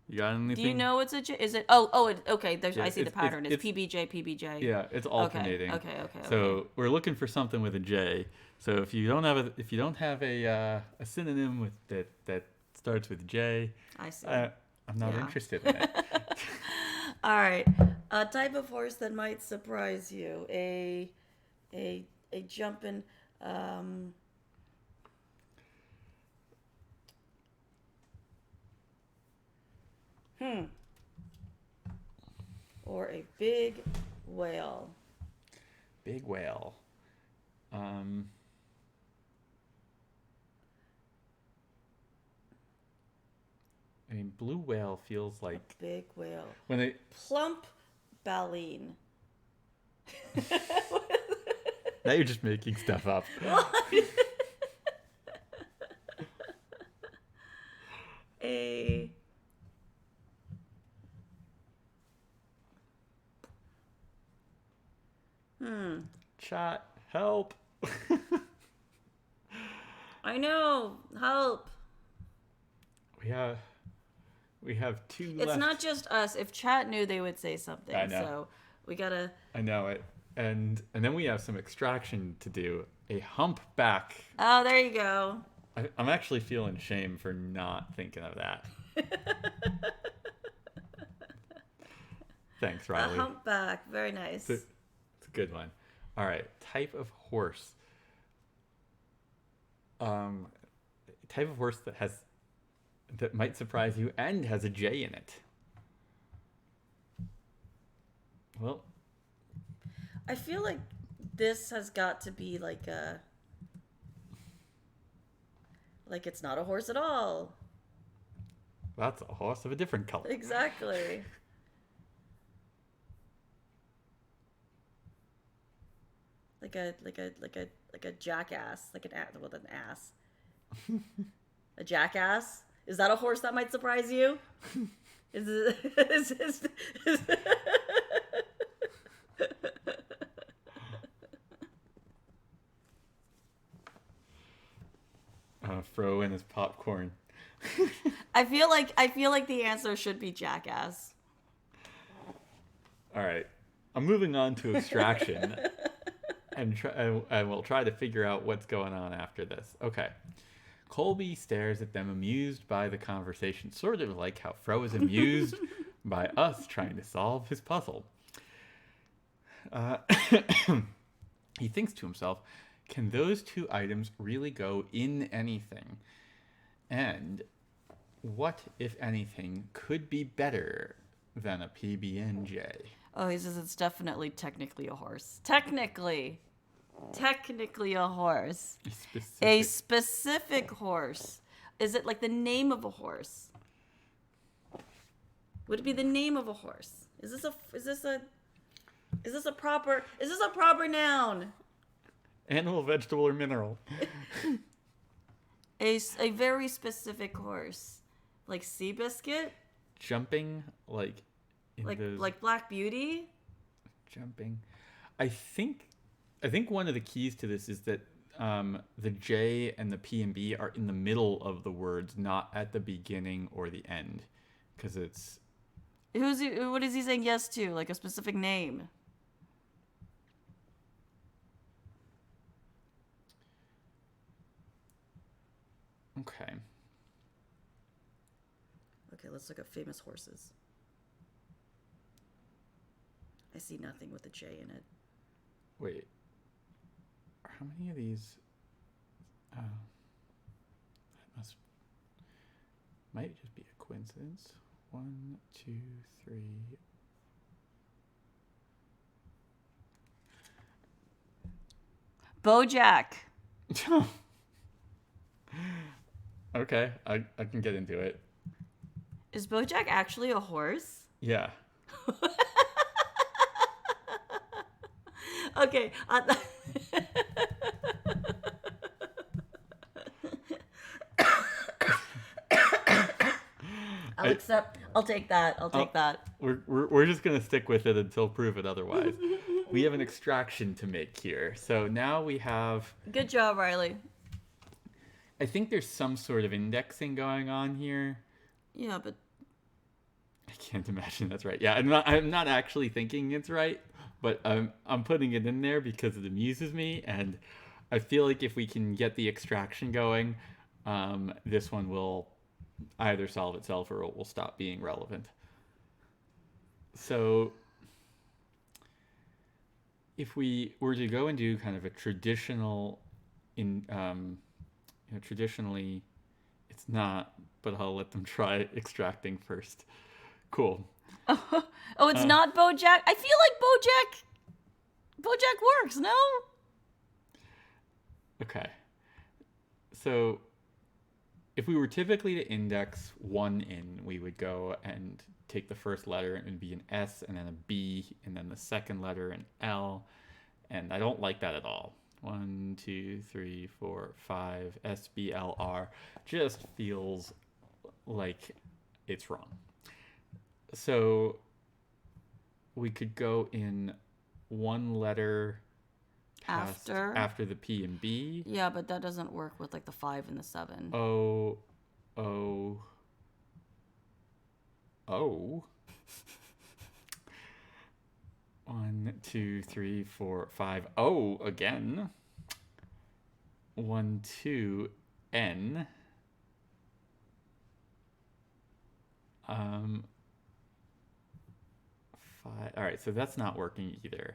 You got anything? Do you know it's a J? Is it? Okay. There's. Yeah, I see the pattern. It's PBJ, PBJ. Yeah, it's alternating. Okay. So we're looking for something with a J. So if you don't have a synonym with that starts with J, I see. I'm not interested in it. All right. A type of horse that might surprise you. A jumping. Or a big whale. Big whale. I mean, blue whale feels like A big whale. when they Plump baleen. now you're just making stuff up. A Chat, help. I know. Help. We have two It's left. not just us. If chat knew, they would say something. I know. So we gotta. I know it. And then we have some extraction to do. A humpback. Oh, there you go. I'm actually feeling shame for not thinking of that. Thanks, A Riley. humpback. Very nice. It's a good one. All right. Type of horse. Type of horse that might surprise you and has a J in it. Well, I feel like this has got to be like a... Like it's not a horse at all. that's a horse of a different color. Exactly. Like a jackass, like an ass with an ass. A jackass? Is that a horse that might surprise you? Is it, is Fro and his popcorn. I feel like the answer should be jackass. All right, I'm moving on to extraction, and we'll try to figure out what's going on after this. Okay. Colby stares at them, amused by the conversation, sort of like how Fro is amused by us trying to solve his puzzle. Uh, he thinks to himself, can those two items really go in anything? And what, if anything, could be better than a PB&J? Oh, he says it's definitely technically a horse. Technically a horse. A specific horse. Is it like the name of a horse? Would it be the name of a horse? Is this a proper noun? Animal, vegetable, or mineral? A very specific horse. Like Seabiscuit? Jumping, like in those... like Black Beauty? Jumping. I think one of the keys to this is that the J and the P and B are in the middle of the words, not at the beginning or the end, because it's... What is he saying yes to? Like a specific name? Okay. Okay, let's look at famous horses. I see nothing with a J in it. Wait. How many of these? That might just be a coincidence. 1, 2, 3. Bojack. Okay, I can get into it. Is Bojack actually a horse? Yeah. Okay. I'll take that. I'll take that. We're just gonna stick with it until proven otherwise. We have an extraction to make here. So now we have... Good job, Riley. I think there's some sort of indexing going on here. Yeah, but I can't imagine that's right. Yeah, I'm not actually thinking it's right, but I'm putting it in there because it amuses me, and I feel like if we can get the extraction going, this one will either solve itself or it will stop being relevant. So if we were to go and do kind of a traditional traditionally it's not, but I'll let them try extracting first. Cool. Oh, it's not Bojack. I feel like Bojack works. No. Okay. So if we were typically to index one in, we would go and take the first letter and be an S and then a B and then the second letter an L. And I don't like that at all. 1, 2, 3, 4, 5, S, B, L, R. Just feels like it's wrong. So we could go in one letter after the P and B. Yeah, but that doesn't work with like the 5 and the 7. O. 1, 2, 3, 4, 5. O again. 1, 2, N. 5. All right, so that's not working either.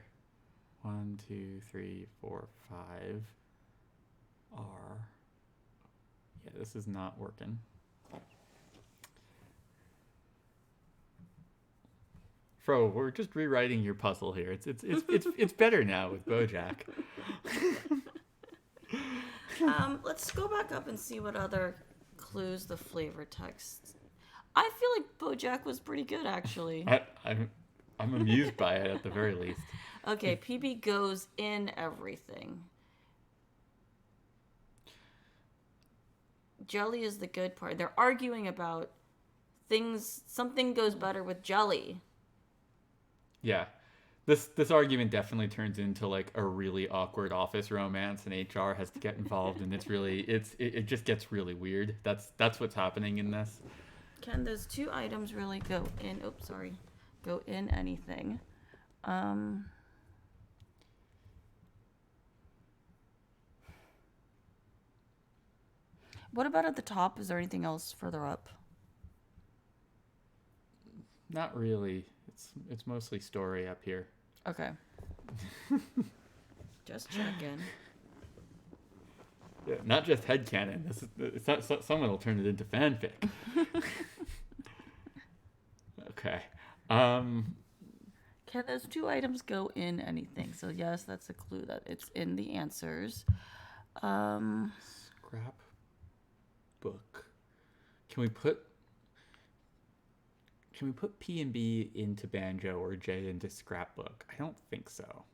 1, 2, 3, 4, 5. R. Yeah, this is not working. Bro, we're just rewriting your puzzle here. It's better now with Bojack. Let's go back up and see what other clues the flavor text. I feel like Bojack was pretty good, actually. I'm amused by it at the very least. Okay, PB goes in everything. Jelly is the good part. They're arguing about things. Something goes better with jelly. Yeah. This argument definitely turns into like a really awkward office romance, and HR has to get involved, and it just gets really weird. That's what's happening in this. Can those two items really go in? Oops, sorry. Go in anything. What about at the top? Is there anything else further up? Not really. It's mostly story up here. Okay. Just checking. Yeah, not just headcanon. Someone will turn it into fanfic. Okay. Can those two items go in anything? So yes, that's a clue that it's in the answers. Scrap book. Can we put P and B into banjo or J into scrapbook? I don't think so.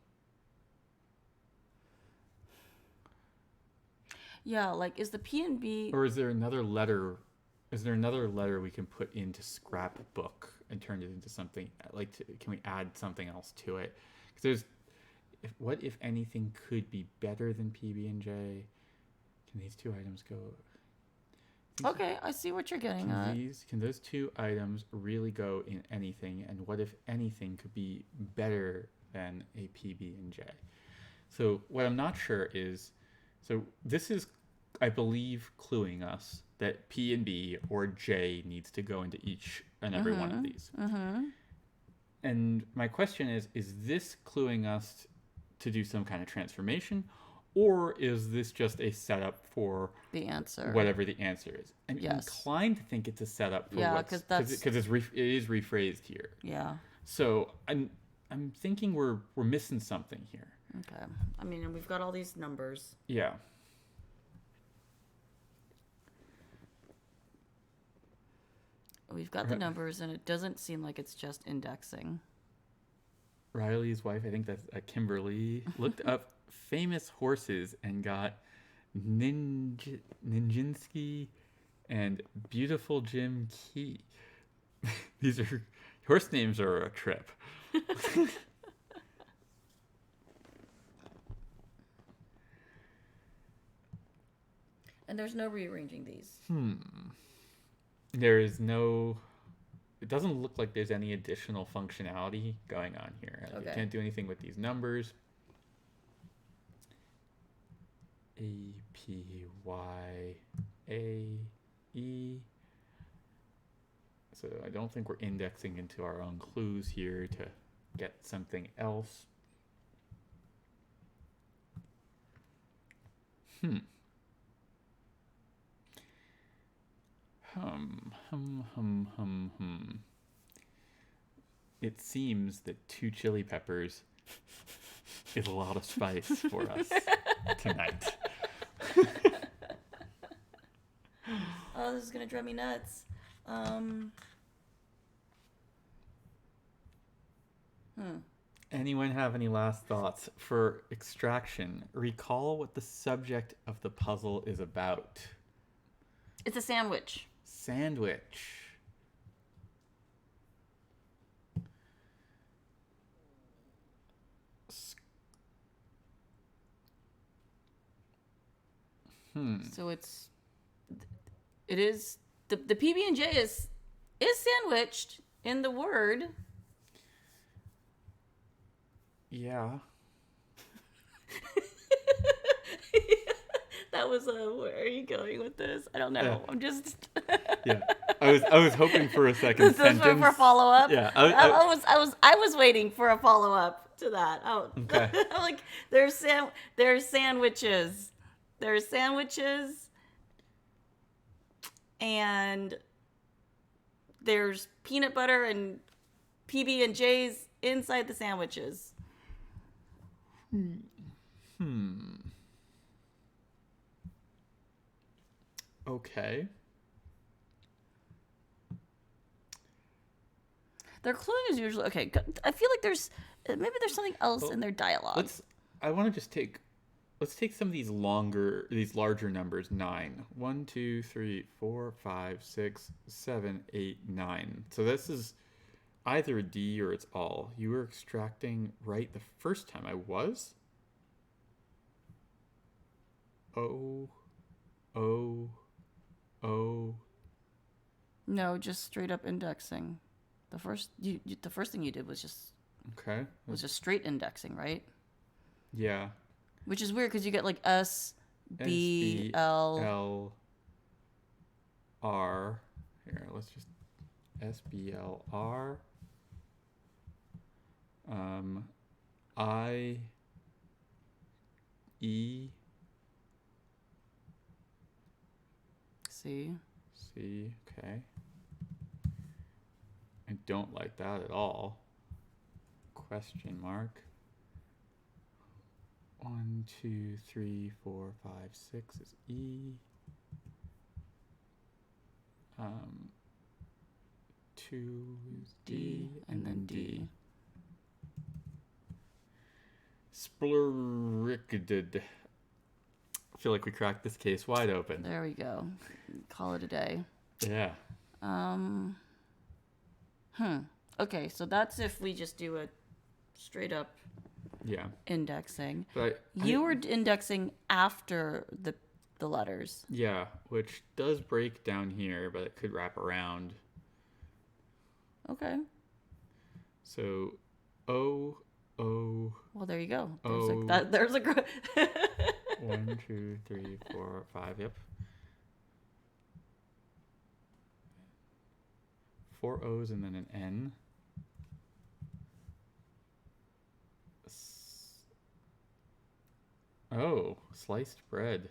Yeah, like is the P and B Or is there another letter? Is there another letter we can put into scrapbook and turn it into something can we add something else to it? Because what if anything could be better than PB and J? Can these two items go? Okay, I see what you're getting at. Can those two items really go in anything? And what if anything could be better than a PB and J? So what I'm not sure is, so this is, I believe, cluing us that P and B or J needs to go into each and every one of these. And my question is this cluing us to do some kind of transformation? Or is this just a setup for the answer, whatever the answer is? I'm inclined to think it's a setup for because it is rephrased here. Yeah. So I'm thinking we're missing something here. Okay. I mean, and we've got all these numbers. Yeah. We've got the numbers, and it doesn't seem like it's just indexing. Riley's wife, I think that's Kimberly, looked up famous horses and got Nijinsky and Beautiful Jim Key. These are horse names are a trip. And there's no rearranging these. There is no. It doesn't look like there's any additional functionality going on here. Like, you can't do anything with these numbers. A, P, Y, A, E. So I don't think we're indexing into our own clues here to get something else. It seems that 2 chili peppers is a lot of spice for us tonight. Oh, this is gonna drive me nuts. Anyone have any last thoughts for extraction? Recall what the subject of the puzzle is about. It's a sandwich. Sandwich. So it is the PB&J is sandwiched in the word. Yeah. That was where are you going with this? I don't know. Yeah. I'm just Yeah. I was hoping for a second sentence. for follow up. Yeah. I was waiting for a follow up to that. Oh. Okay. I'm like there's sandwiches. There's sandwiches and there's peanut butter and PB and J's inside the sandwiches. Okay. Their clothing is usually okay. I feel like there's something else in their dialogue. Let's take some of these larger numbers. 9. 1, 2, 3, 4, 5, 6, 7, 8, 9. So this is either a D or it's all. You were extracting right the first time. I was. Oh. No, just straight up indexing. The first thing you did was just straight indexing, right? Yeah. Which is weird because you get like S, B, L, R. Here, let's just S, B, L, R. I, E, C. C. Okay. I don't like that at all. Question mark. 1, 2, 3, 4, 5, 6 is E. 2 is D, and then D. Spluricted. I feel like we cracked this case wide open. There we go. Call it a day. Yeah. Okay, so that's if we just do a straight up indexing. But you were indexing after the letters. Yeah, which does break down here, but it could wrap around. Okay. So O. Well, there you go. O. There's a 1, 2, 3, 4, 5. Yep. 4 O's and then an N. Oh, sliced bread.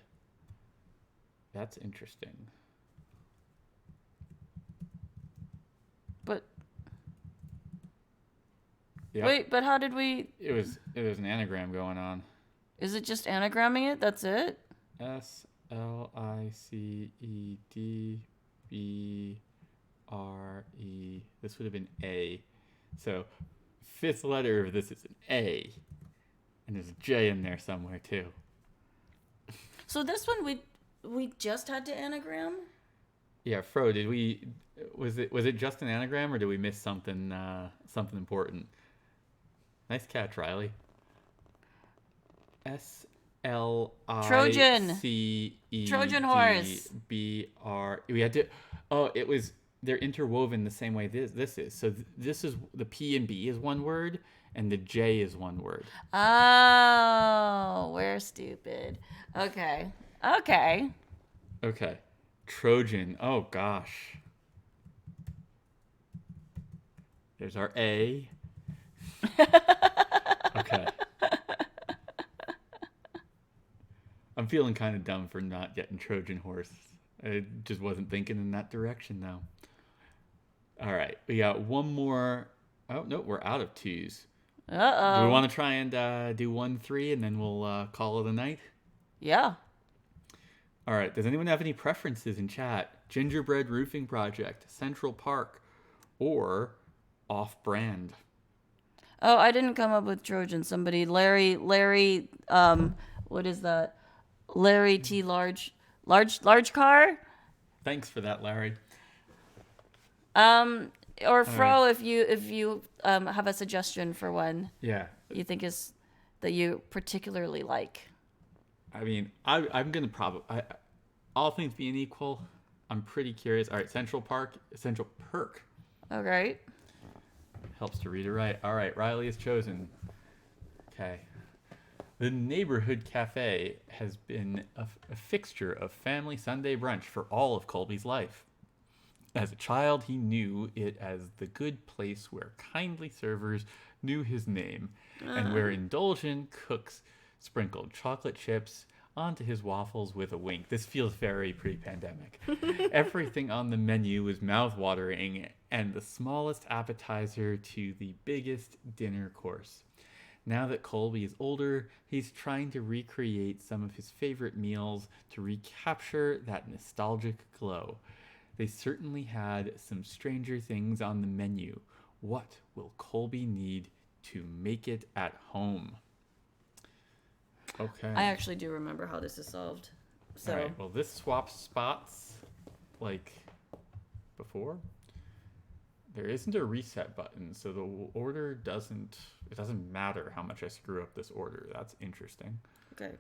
That's interesting. But yep. Wait, but how did we? It was an anagram going on. Is it just anagramming it? That's it? SLICEDBRE. This would have been A. So, fifth letter of this is an A. And there's a J in there somewhere too. So this one we just had to anagram? Yeah, Fro, was it just an anagram or did we miss something important? Nice catch, Riley. Trojan horse. SLICEDBR. We had to. Oh, they're interwoven the same way this is. So this is the P and B is one word, and the J is one word. Oh, we're stupid. Okay. Trojan. Oh gosh. There's our A. Okay. I'm feeling kind of dumb for not getting Trojan horse. I just wasn't thinking in that direction, though. All right. We got one more. Oh, no, we're out of twos. Uh-oh. Do we want to try and do 1, 3, and then we'll call it a night? Yeah. All right. Does anyone have any preferences in chat? Gingerbread Roofing Project, Central Park, or Off-Brand? Oh, I didn't come up with Trojan. Somebody, Larry, what is that? Larry T. Large car? Thanks for that, Larry. Or Fro, right. if you have a suggestion for one. Yeah. You think is that you particularly like. I mean, I'm gonna all things being equal, I'm pretty curious. All right, Central Perk. All right. Helps to read it right. All right, Riley is chosen. Okay. The neighborhood cafe has been a fixture of family Sunday brunch for all of Colby's life. As a child, he knew it as the good place where kindly servers knew his name and where indulgent cooks sprinkled chocolate chips onto his waffles with a wink. This feels very pre-pandemic. Everything on the menu was mouth-watering and the smallest appetizer to the biggest dinner course. Now that Colby is older, he's trying to recreate some of his favorite meals to recapture that nostalgic glow. They certainly had some stranger things on the menu. What will Colby need to make it at home? Okay. I actually do remember how this is solved. So, All right. Well, this swaps spots like before. There isn't a reset button, so the order doesn't matter how much I screw up this order. That's interesting. okay.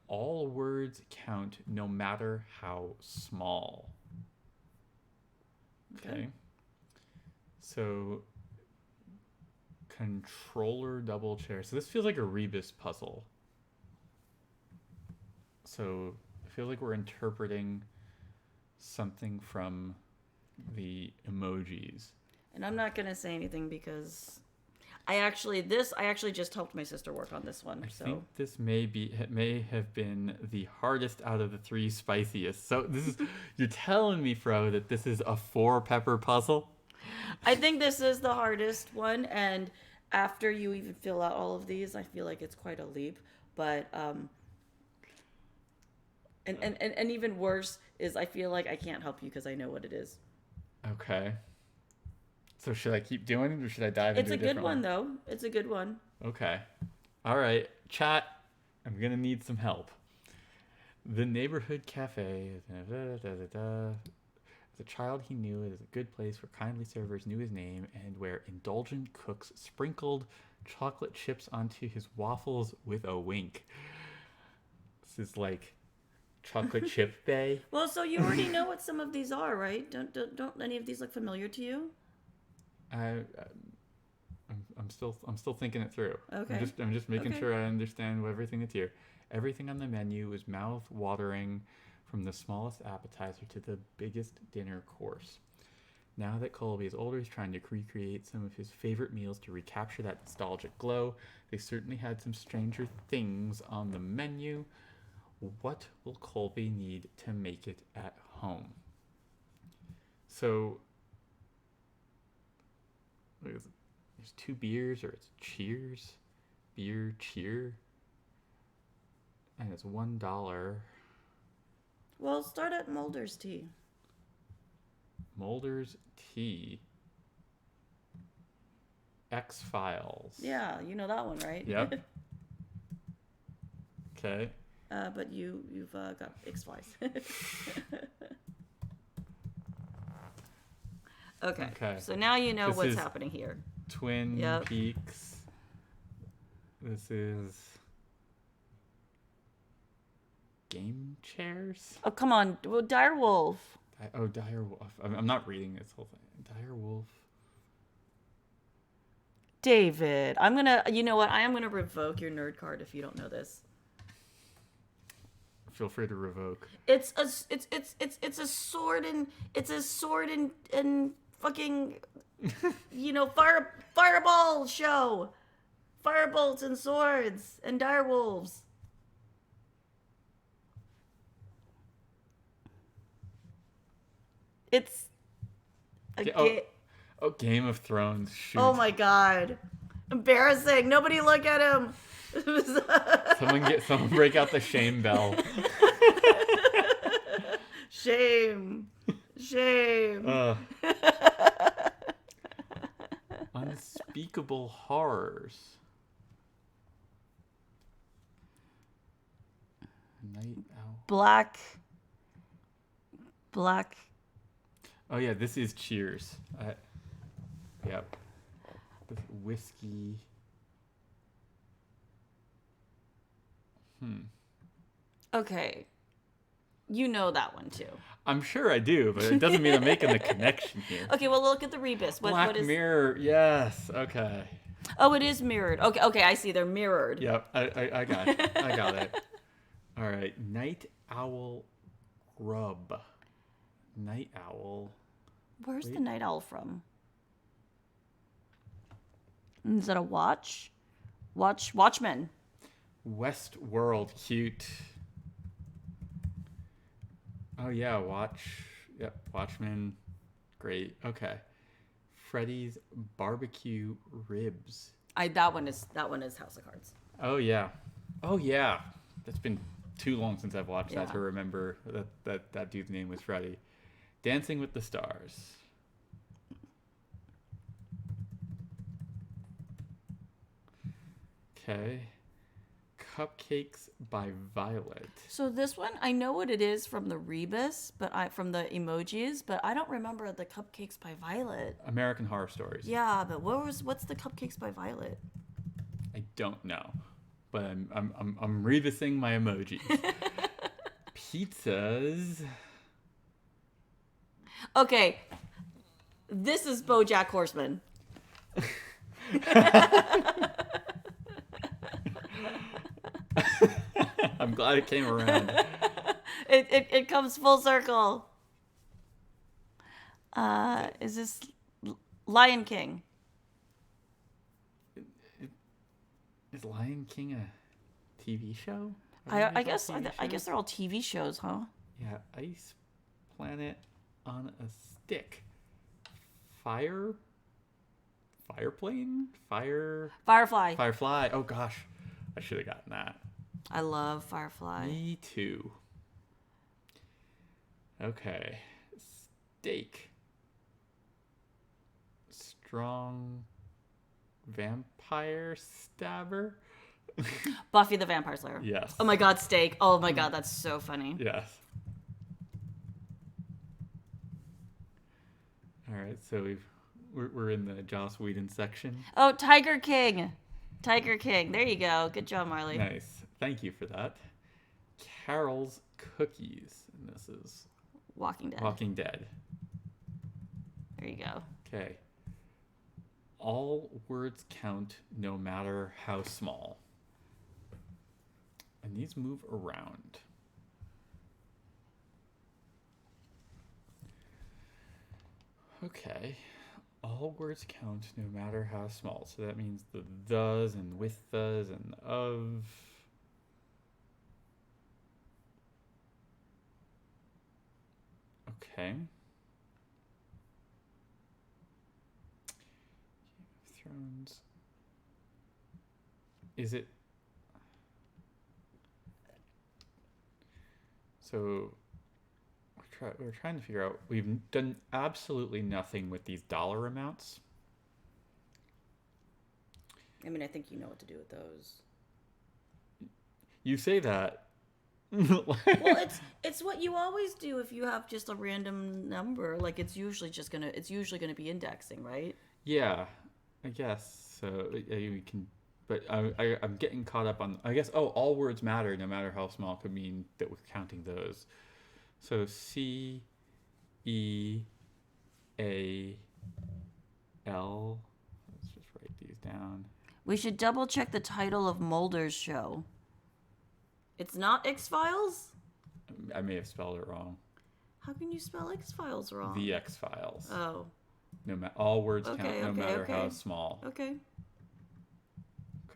All words count no matter how small. Okay. So controller double chair. So this feels like a rebus puzzle. So I feel like we're interpreting something from the emojis. And I'm not gonna say anything because I actually just helped my sister work on this one. I So think this may have been the hardest out of the 3 spiciest. So this is you're telling me, Fro, that this is a 4-pepper puzzle? I think this is the hardest one, and after you even fill out all of these, I feel like it's quite a leap. But and even worse is I feel like I can't help you because I know what it is. Okay. So should I keep doing it or should I dive It's into a a good different one though. It's a good one. Okay. All right. Chat, I'm going to need some help. The neighborhood cafe. As a child, he knew it as a good place where kindly servers knew his name and where indulgent cooks sprinkled chocolate chips onto his waffles with a wink. This is like chocolate chip bay. Well, so you already know what some of these are, right? Don't any of these look familiar to you? I'm still thinking it through. Okay. I'm just making Okay. sure I understand everything that's here. Everything on the menu is mouth-watering, from the smallest appetizer to the biggest dinner course. Now that Colby is older, he's trying to recreate some of his favorite meals to recapture that nostalgic glow. They certainly had some stranger things on the menu. What will Colby need to make it at home? So there's 2 beers, or it's cheers, beer cheer, and it's $1. Well, start at Mulder's Tea. Mulder's Tea. X-Files. Yeah, you know that one, right? Yep. Okay. But you've got X-Files. Okay. So now you know This what's is happening here. Twin Yep. Peaks. This is game chairs. Oh, come on. Well, Direwolf. Dire Wolf. I'm not reading this whole thing. Dire Wolf. David, you know what? I am gonna revoke your nerd card if you don't know this. Feel free to revoke. It's a sword and fucking fireball show. Firebolts and swords and direwolves. It's a Game of Thrones. Shoot. Oh my god. Embarrassing. Nobody look at him. Someone break out the shame bell. Shame. Unspeakable horrors. Night Owl. Black. Oh yeah, this is Cheers. Yep. This whiskey. Okay. You know that one too. I'm sure I do, but it doesn't mean I'm making the connection here. Okay, well look at the rebus. Black Mirror. Yes. Okay. Oh, it is mirrored. Okay, I see. They're mirrored. Yep. I got it. I got it. All right. Night Owl Grub. Night Owl. Where's the night owl from? Is that a watch? Watchman. Westworld. Cute. Oh yeah, Watch. Yep, Watchmen. Great. Okay. Freddy's barbecue ribs. That one is House of Cards. Oh yeah. Oh yeah. That's been too long since I've watched that Yeah. to remember that dude's name was Freddy. Dancing with the Stars. Okay. Cupcakes by Violet. So this one, I know what it is from the rebus, from the emojis, but I don't remember the Cupcakes by Violet. American Horror Stories. Yeah, but what's the Cupcakes by Violet? I don't know, but I'm rebusing my emojis. Pizzas. Okay, this is BoJack Horseman. I'm glad it came around. It comes full circle. Is this Lion King? Is Lion King a TV show? I guess they're all TV shows, huh? Yeah, Ice Planet on a Stick. Firefly. Firefly. Oh gosh, I should have gotten that. I love Firefly. Me too. Okay, steak. Strong vampire stabber. Buffy the Vampire Slayer. Yes. Oh my god, steak. Oh my god, that's so funny. Yes. All right, so we're in the Joss Whedon section. Oh, Tiger King. Tiger King. There you go. Good job, Marley. Nice. Thank you for that. Carol's Cookies, and this is Walking Dead. Walking Dead. There you go. Okay. All words count, no matter how small. And these move around. Okay. All words count, no matter how small. So that means the thes and with thes and of. Okay. Game of Thrones. Is it? So we're trying to figure out. We've done absolutely nothing with these dollar amounts. I mean, I think you know what to do with those. You say that. Well, it's what you always do if you have just a random number. Like it's usually gonna be indexing, right? Yeah, I guess so. We can, but I'm getting caught up on. I guess all words matter, no matter how small. Could mean that we're counting those. So C, E, A, L. Let's just write these down. We should double check the title of Mulder's show. It's not X-Files? I may have spelled it wrong. How can you spell X-Files wrong? The X-Files. Oh. All words count, no Okay, matter okay. how small. Okay.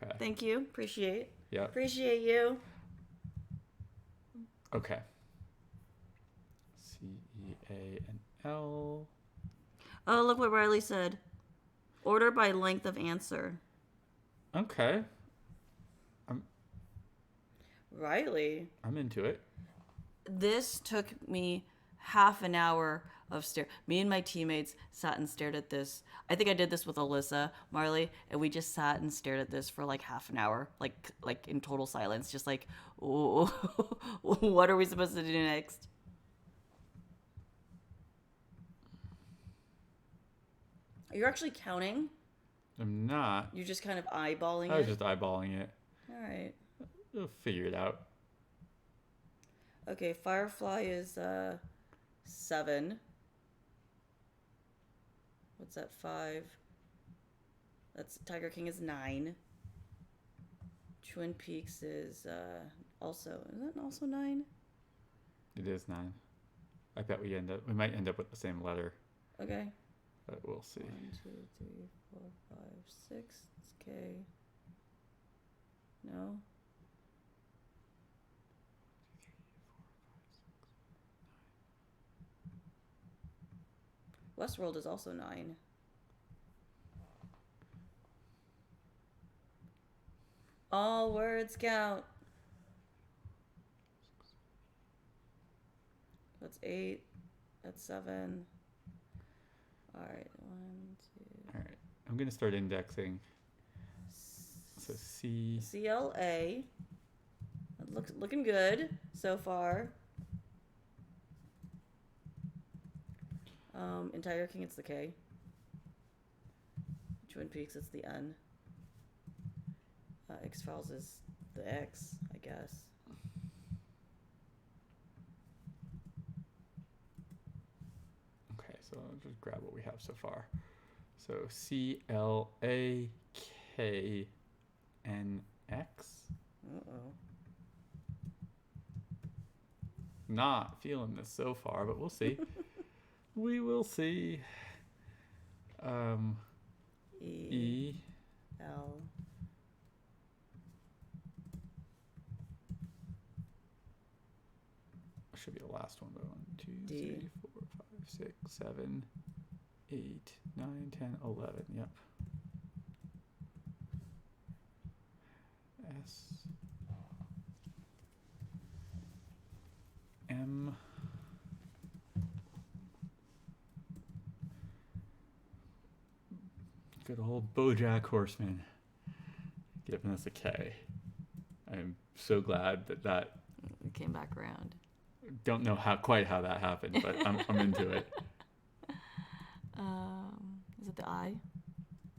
Okay. Thank you. Appreciate. Yep. Appreciate you. Okay. C, E, A, and L. Oh, look what Riley said. Order by length of answer. Okay. Riley. I'm into it. This took me half an hour of stare. Me and my teammates sat and stared at this. I think I did this with Alyssa, Marley, and we just sat and stared at this for like half an hour, like in total silence, just like, ooh, what are we supposed to do next? Are you actually counting? I'm not. You're just kind of eyeballing I was it? just eyeballing it. All right. We'll figure it out. Okay, Firefly is 7. What's that? 5. That's Tiger King is 9. Twin Peaks is also, is that also 9? It is 9. I bet we might end up with the same letter, Okay. but we'll see. 1, 2, 3, 4, 5, 6. It's K. No. Westworld is also 9. All words count. That's 8. That's 7. All right, 1, 2. All right, I'm gonna start indexing. So C. CLA. Looking good so far. In Tiger King, it's the K. Twin Peaks, it's the N. X-Files is the X, I guess. Okay, so I'll just grab what we have so far. So CLAKNX. Uh-oh. Not feeling this so far, but we'll see. We will see. E. L. Should be the last one though. 1, 2, D. 3, 4, 5, 6, 7, 8, 9, 10, 11. Yep. S. M. Good old Bojack Horseman. Giving us a K. I'm so glad that It came back around. don't know quite how that happened, but I'm into it. Is it the I?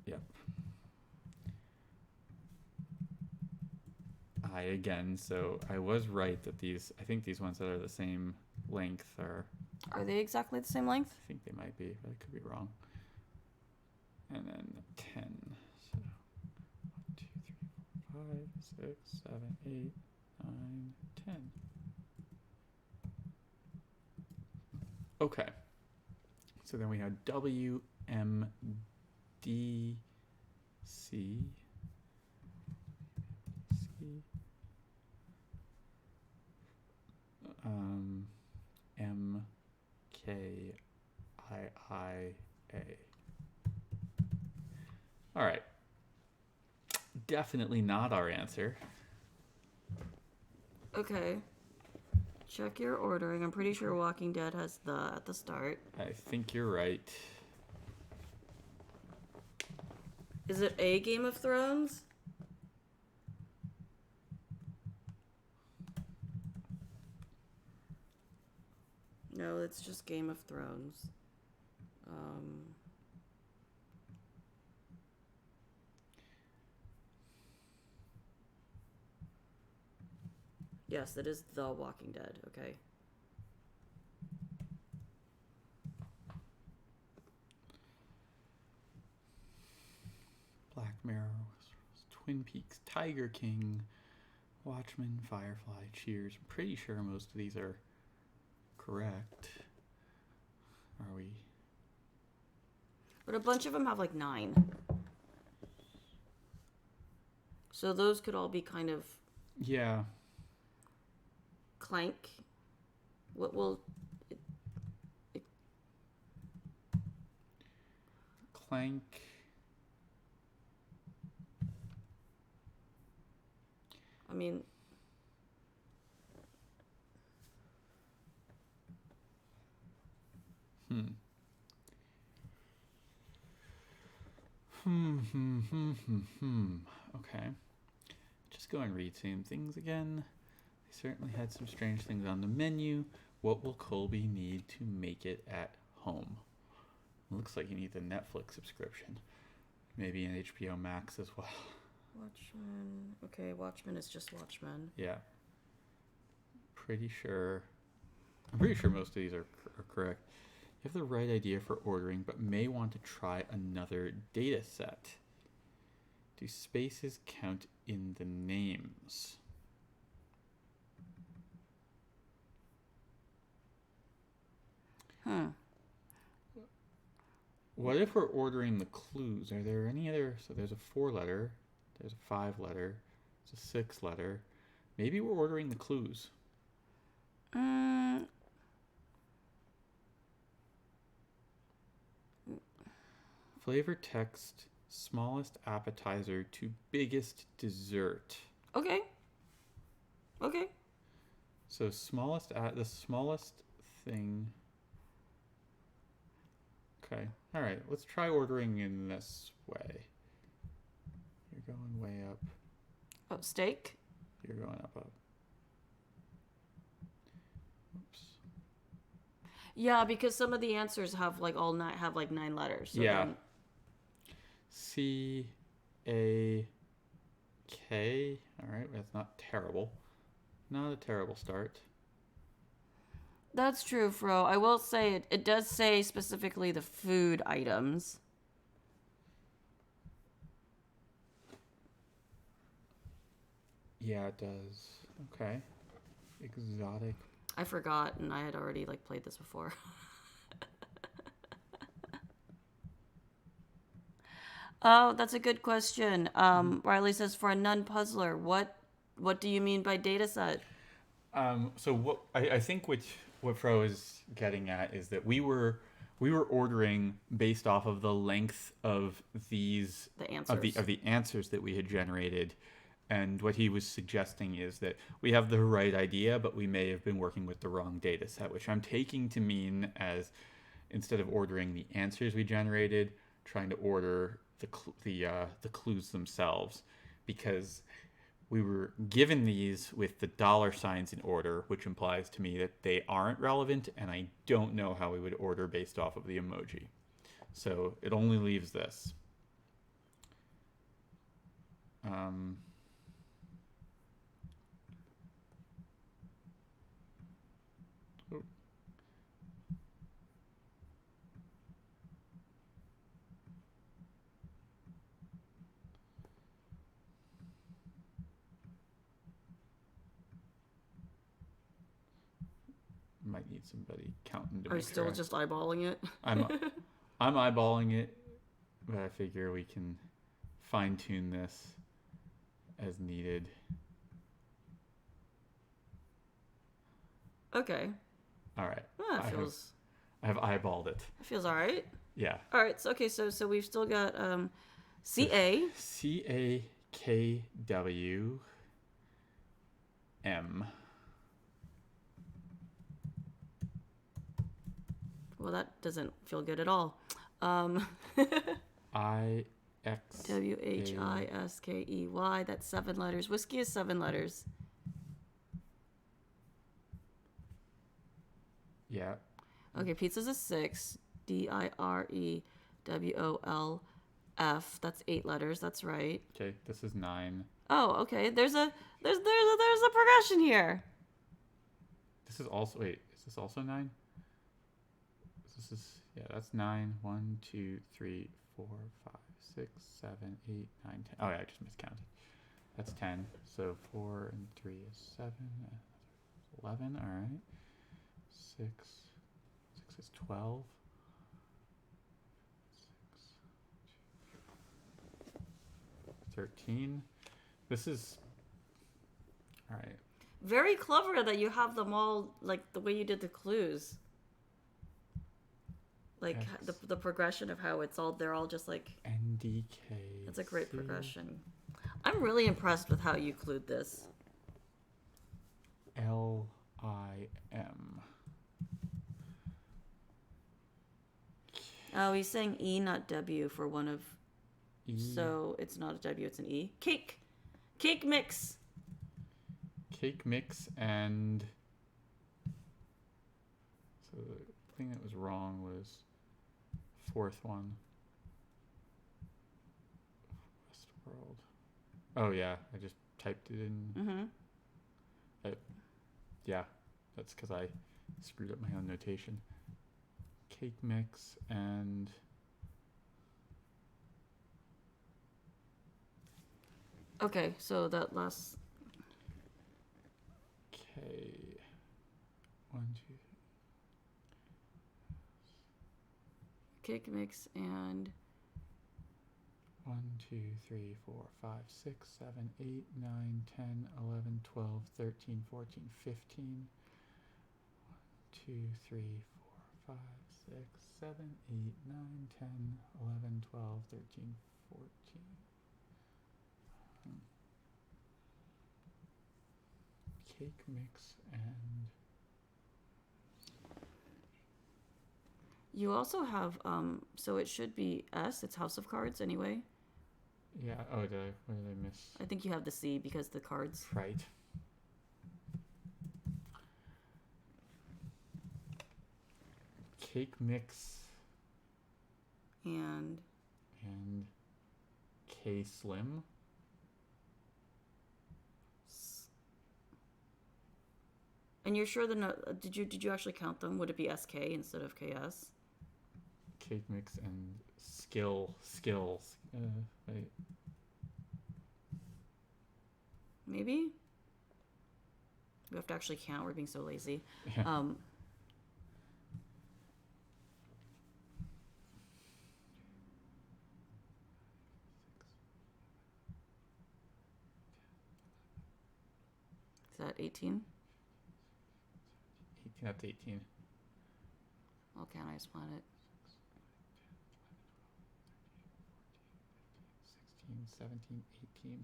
Yep. I again, so I was right that I think these ones that are the same length are, Are they exactly the same length? I think they might be, but I could be wrong. And then 10. So 1, 2, 3, 4, 5, 6, 7, 8, 9, 10. Okay. So then we had W, M, D, C, M, K, I, A. All right. Definitely not our answer. Okay. Check your ordering. I'm pretty sure Walking Dead has the at the start. I think you're right. Is it a Game of Thrones? No, it's just Game of Thrones. Yes, it is The Walking Dead. Okay. Black Mirror, Twin Peaks, Tiger King, Watchmen, Firefly, Cheers. I'm pretty sure most of these are correct. Are we? But a bunch of them have like 9. So those could all be kind of Yeah. Clank. What will Clank. I mean, Okay. Just go and read same things again. They certainly had some strange things on the menu. What will Colby need to make it at home? Looks like he needs a Netflix subscription. Maybe an HBO Max as well. Watchmen. Okay, Watchmen is just Watchmen. Yeah. Pretty sure. I'm pretty sure most of these are correct. You have the right idea for ordering, but may want to try another data set. Do spaces count in the names? What if we're ordering the clues? Are there any other? So there's a 4-letter, there's a 5-letter, there's a 6-letter. Maybe we're ordering the clues. Flavor text Smallest appetizer to biggest dessert. Okay. Okay. So the smallest thing. Okay. All right. Let's try ordering in this way. You're going way up. Oh, steak? You're going up. Oops. Yeah, because some of the answers have like nine letters. So Yeah. then... CAK. All right. That's not terrible. Not a terrible start. That's true, Fro. I will say it does say specifically the food items. Yeah, it does. Okay. Exotic. I forgot, and I had already like played this before. Oh, that's a good question. Riley says, for a non-puzzler, what do you mean by data set? So what I think what Fro is getting at is that we were ordering based off of the length of these The answers. of the answers that we had generated, and what he was suggesting is that we have the right idea, but we may have been working with the wrong data set, which I'm taking to mean as instead of ordering the answers we generated, trying to order the clues themselves, because we were given these with the dollar signs in order, which implies to me that they aren't relevant, and I don't know how we would order based off of the emoji. So it only leaves this. Might need somebody counting to Are you make still sure. just eyeballing it? I'm eyeballing it, but I figure we can fine tune this as needed. Okay. All right. Ah, I have eyeballed it. That feels all right. Yeah. All right. So okay. So we've still got CA. CAKWM. Well, that doesn't feel good at all. IX. WHISKEY. That's 7 letters. Whiskey is 7 letters. Yeah. Okay, pizza's a 6. DIREWOLF. That's 8 letters. That's right. Okay, this is 9. Oh, okay. There's a progression here. This is also is this also 9? This is that's 9. 1, 2, 3, 4, 5, 6, 7, 8, 9, 10. Oh yeah, I just miscounted. That's 10. So 4 and 3 is 7. 11. All right. 6 is 12. 13. This is all right. Very clever that you have them all like the way you did the clues. Like the progression of how they're all just like IndieCade. That's a great progression. I'm really impressed with how you clued this. LIM. Oh, he's saying E, not W for one of. E. So it's not a W, it's an E. Cake mix. Cake mix, and so the thing that was wrong was fourth one. Westworld. Oh yeah, I just typed it in. Mm-hmm. Yeah, that's because I screwed up my own notation. Cake mix and Okay, so that last. Okay. 1, 2. Cake mix and 1, 2, 3, 4, 5, 6, 7, 8, 9, 10, 11, 12, 13, 14, 15. 1, 2, 3, 4, 5, 6, 7, 8, 9, 10, 11, 12, 13, 14. Cake mix and You also have, so it should be S. It's House of Cards anyway. yeah. Oh, what did I miss? I think you have the C because the cards. Right. Cake mix And and K Slim. and you're sure did you actually count them? Would it be SK instead of KS? Cake mix and skills. Wait. Maybe? We have to actually count. We're being so lazy. Yeah. Is that 18? 18. That's 18. Oh, can I split it? 16, 17, 18.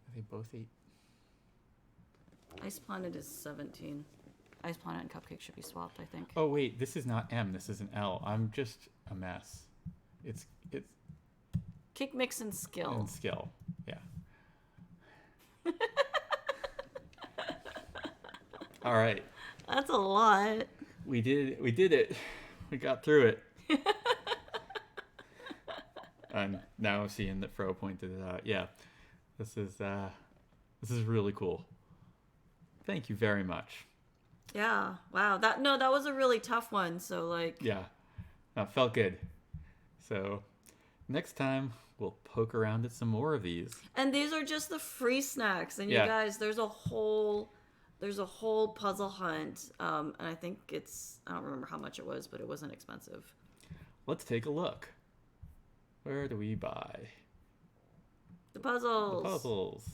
Are they both 8? Ice Planet is 17. Ice Planet and Cupcake should be swapped, I think. Oh wait, this is not M. This is an L. I'm just a mess. It's Kick, Mix, and Skill. and skill. Yeah. All right. That's a lot. We did it. We got through it. And now seeing that Fro pointed it out. Yeah. This is really cool. Thank you very much. Yeah. Wow. That was a really tough one. So like. Yeah. That felt good. So next time we'll poke around at some more of these. And these are just the free snacks. And Yeah. you guys, there's a whole puzzle hunt. And I think I don't remember how much it was, but it wasn't expensive. Let's take a look. Where do we buy? The puzzles. The puzzles.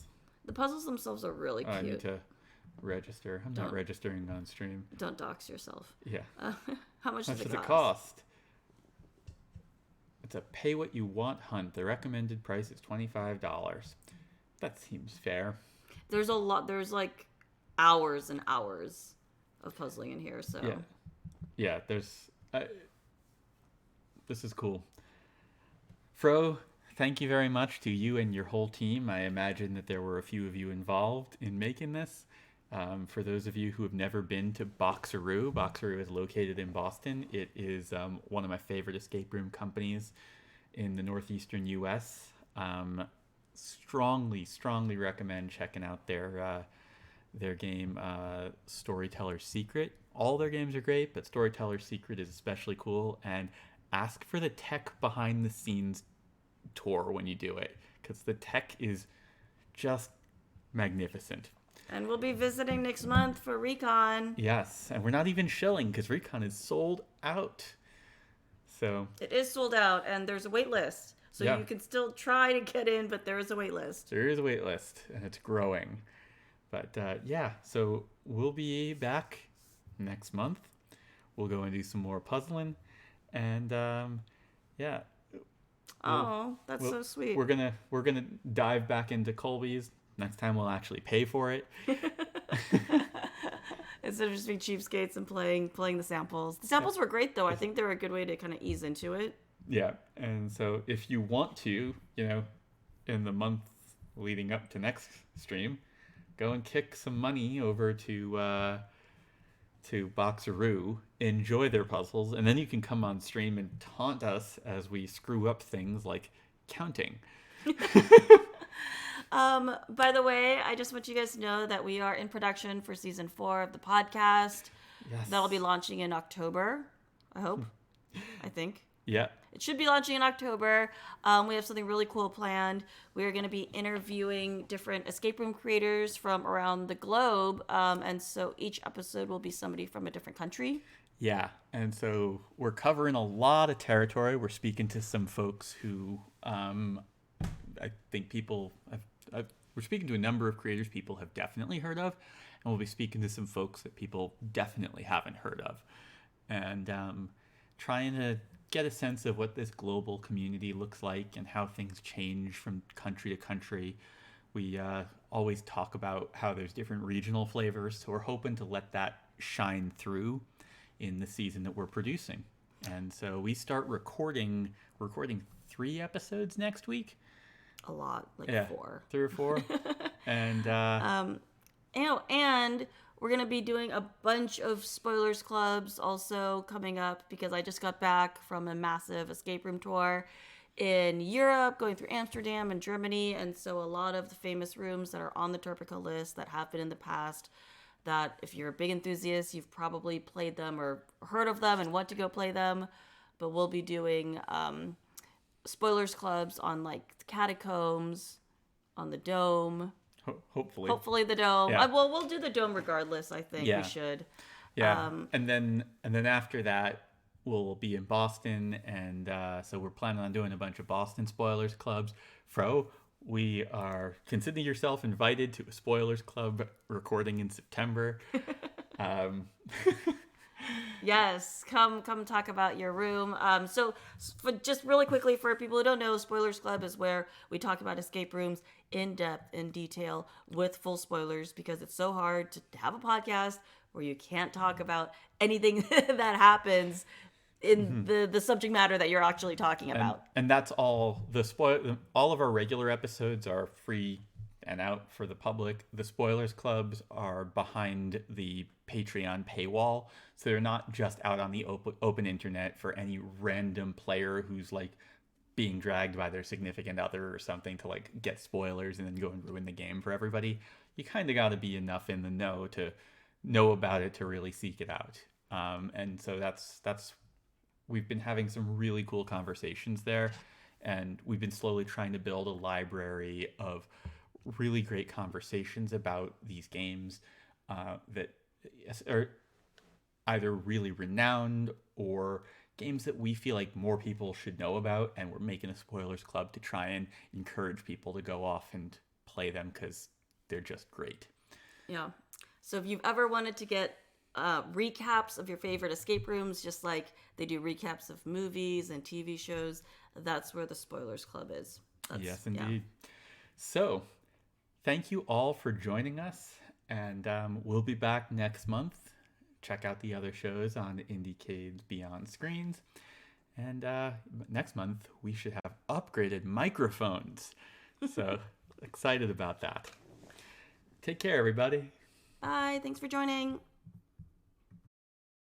The puzzles themselves are really Oh, cute. I need to register. I'm not Don't. registering on stream. Don't dox yourself. Yeah. How much does How much it does it cost? cost? It's a pay what you want hunt. The recommended price is $25. That seems fair. There's a lot. There's like hours and hours of puzzling in here. So Yeah. Yeah, there's... this is cool. Fro, thank you very much to you and your whole team. I imagine that there were a few of you involved in making this. For those of you who have never been to Boxeroo, Boxeroo is located in Boston. It is one of my favorite escape room companies in the northeastern U.S. Strongly recommend checking out their game, Storyteller's Secret. All their games are great, but Storyteller's Secret is especially cool. And ask for the tech behind the scenes tour when you do it, because the tech is just magnificent. And we'll be visiting next month for Recon. Yes, and we're not even shilling because Recon is sold out. So It is sold out, and there's a wait list. So Yeah. you can still try to get in, but there is a wait list. there is a wait list, and it's growing. But yeah, so we'll be back next month. We'll go and do some more puzzling, and yeah. Oh, that's so sweet. We're gonna dive back into Colby's. Next time we'll actually pay for it. Instead of just being cheapskates and playing the samples. The samples were great, though. I think they were a good way to kind of ease into it. Yeah, and so if you want to, in the month leading up to next stream, go and kick some money over to Boxeroo, enjoy their puzzles, and then you can come on stream and taunt us as we screw up things like counting. By the way, I just want you guys to know that we are in production for season 4 of the podcast. Yes. That'll be launching in October, I hope. I think. Yeah. It should be launching in October. We have something really cool planned. We are going to be interviewing different escape room creators from around the globe. And so each episode will be somebody from a different country. Yeah, and so we're covering a lot of territory. We're speaking to some folks who I think we're speaking to a number of creators people have definitely heard of, and we'll be speaking to some folks that people definitely haven't heard of, and trying to get a sense of what this global community looks like and how things change from country to country. We always talk about how there's different regional flavors, so we're hoping to let that shine through in the season that we're producing. And so we start recording 3 episodes next week. A lot, like 4. 3 or 4. And and we're going to be doing a bunch of spoilers clubs also coming up, because I just got back from a massive escape room tour in Europe, going through Amsterdam and Germany. And so a lot of the famous rooms that are on the Turpica list that have been in the past, that if you're a big enthusiast, you've probably played them or heard of them and want to go play them. But we'll be doing spoilers clubs on like the catacombs, on the dome. Hopefully the dome. Yeah. Well, we'll do the dome regardless. I think we should. Yeah. And then after that, we'll be in Boston, and so we're planning on doing a bunch of Boston spoilers clubs. Fro, consider yourself invited to a spoilers club recording in September. Yes, come talk about your room. So just really quickly, for people who don't know, Spoilers Club is where we talk about escape rooms in depth, in detail, with full spoilers, because it's so hard to have a podcast where you can't talk about anything that happens in the subject matter that you're actually talking about. And that's all. All of our regular episodes are free and out for the public. The spoilers clubs are behind the Patreon paywall, so they're not just out on the open internet for any random player who's like being dragged by their significant other or something to like get spoilers and then go and ruin the game for everybody. You kind of got to be enough in the know to know about it to really seek it out. And so that's we've been having some really cool conversations there, and we've been slowly trying to build a library of really great conversations about these games that are either really renowned or games that we feel like more people should know about, and we're making a spoilers club to try and encourage people to go off and play them because they're just great. Yeah. So if you've ever wanted to get recaps of your favorite escape rooms, just like they do recaps of movies and TV shows, that's where the Spoilers Club is. Yes, indeed. Yeah. So thank you all for joining us, and we'll be back next month. Check out the other shows on IndieCade's Beyond Screens. And next month, we should have upgraded microphones. So excited about that. Take care, everybody. Bye. Thanks for joining.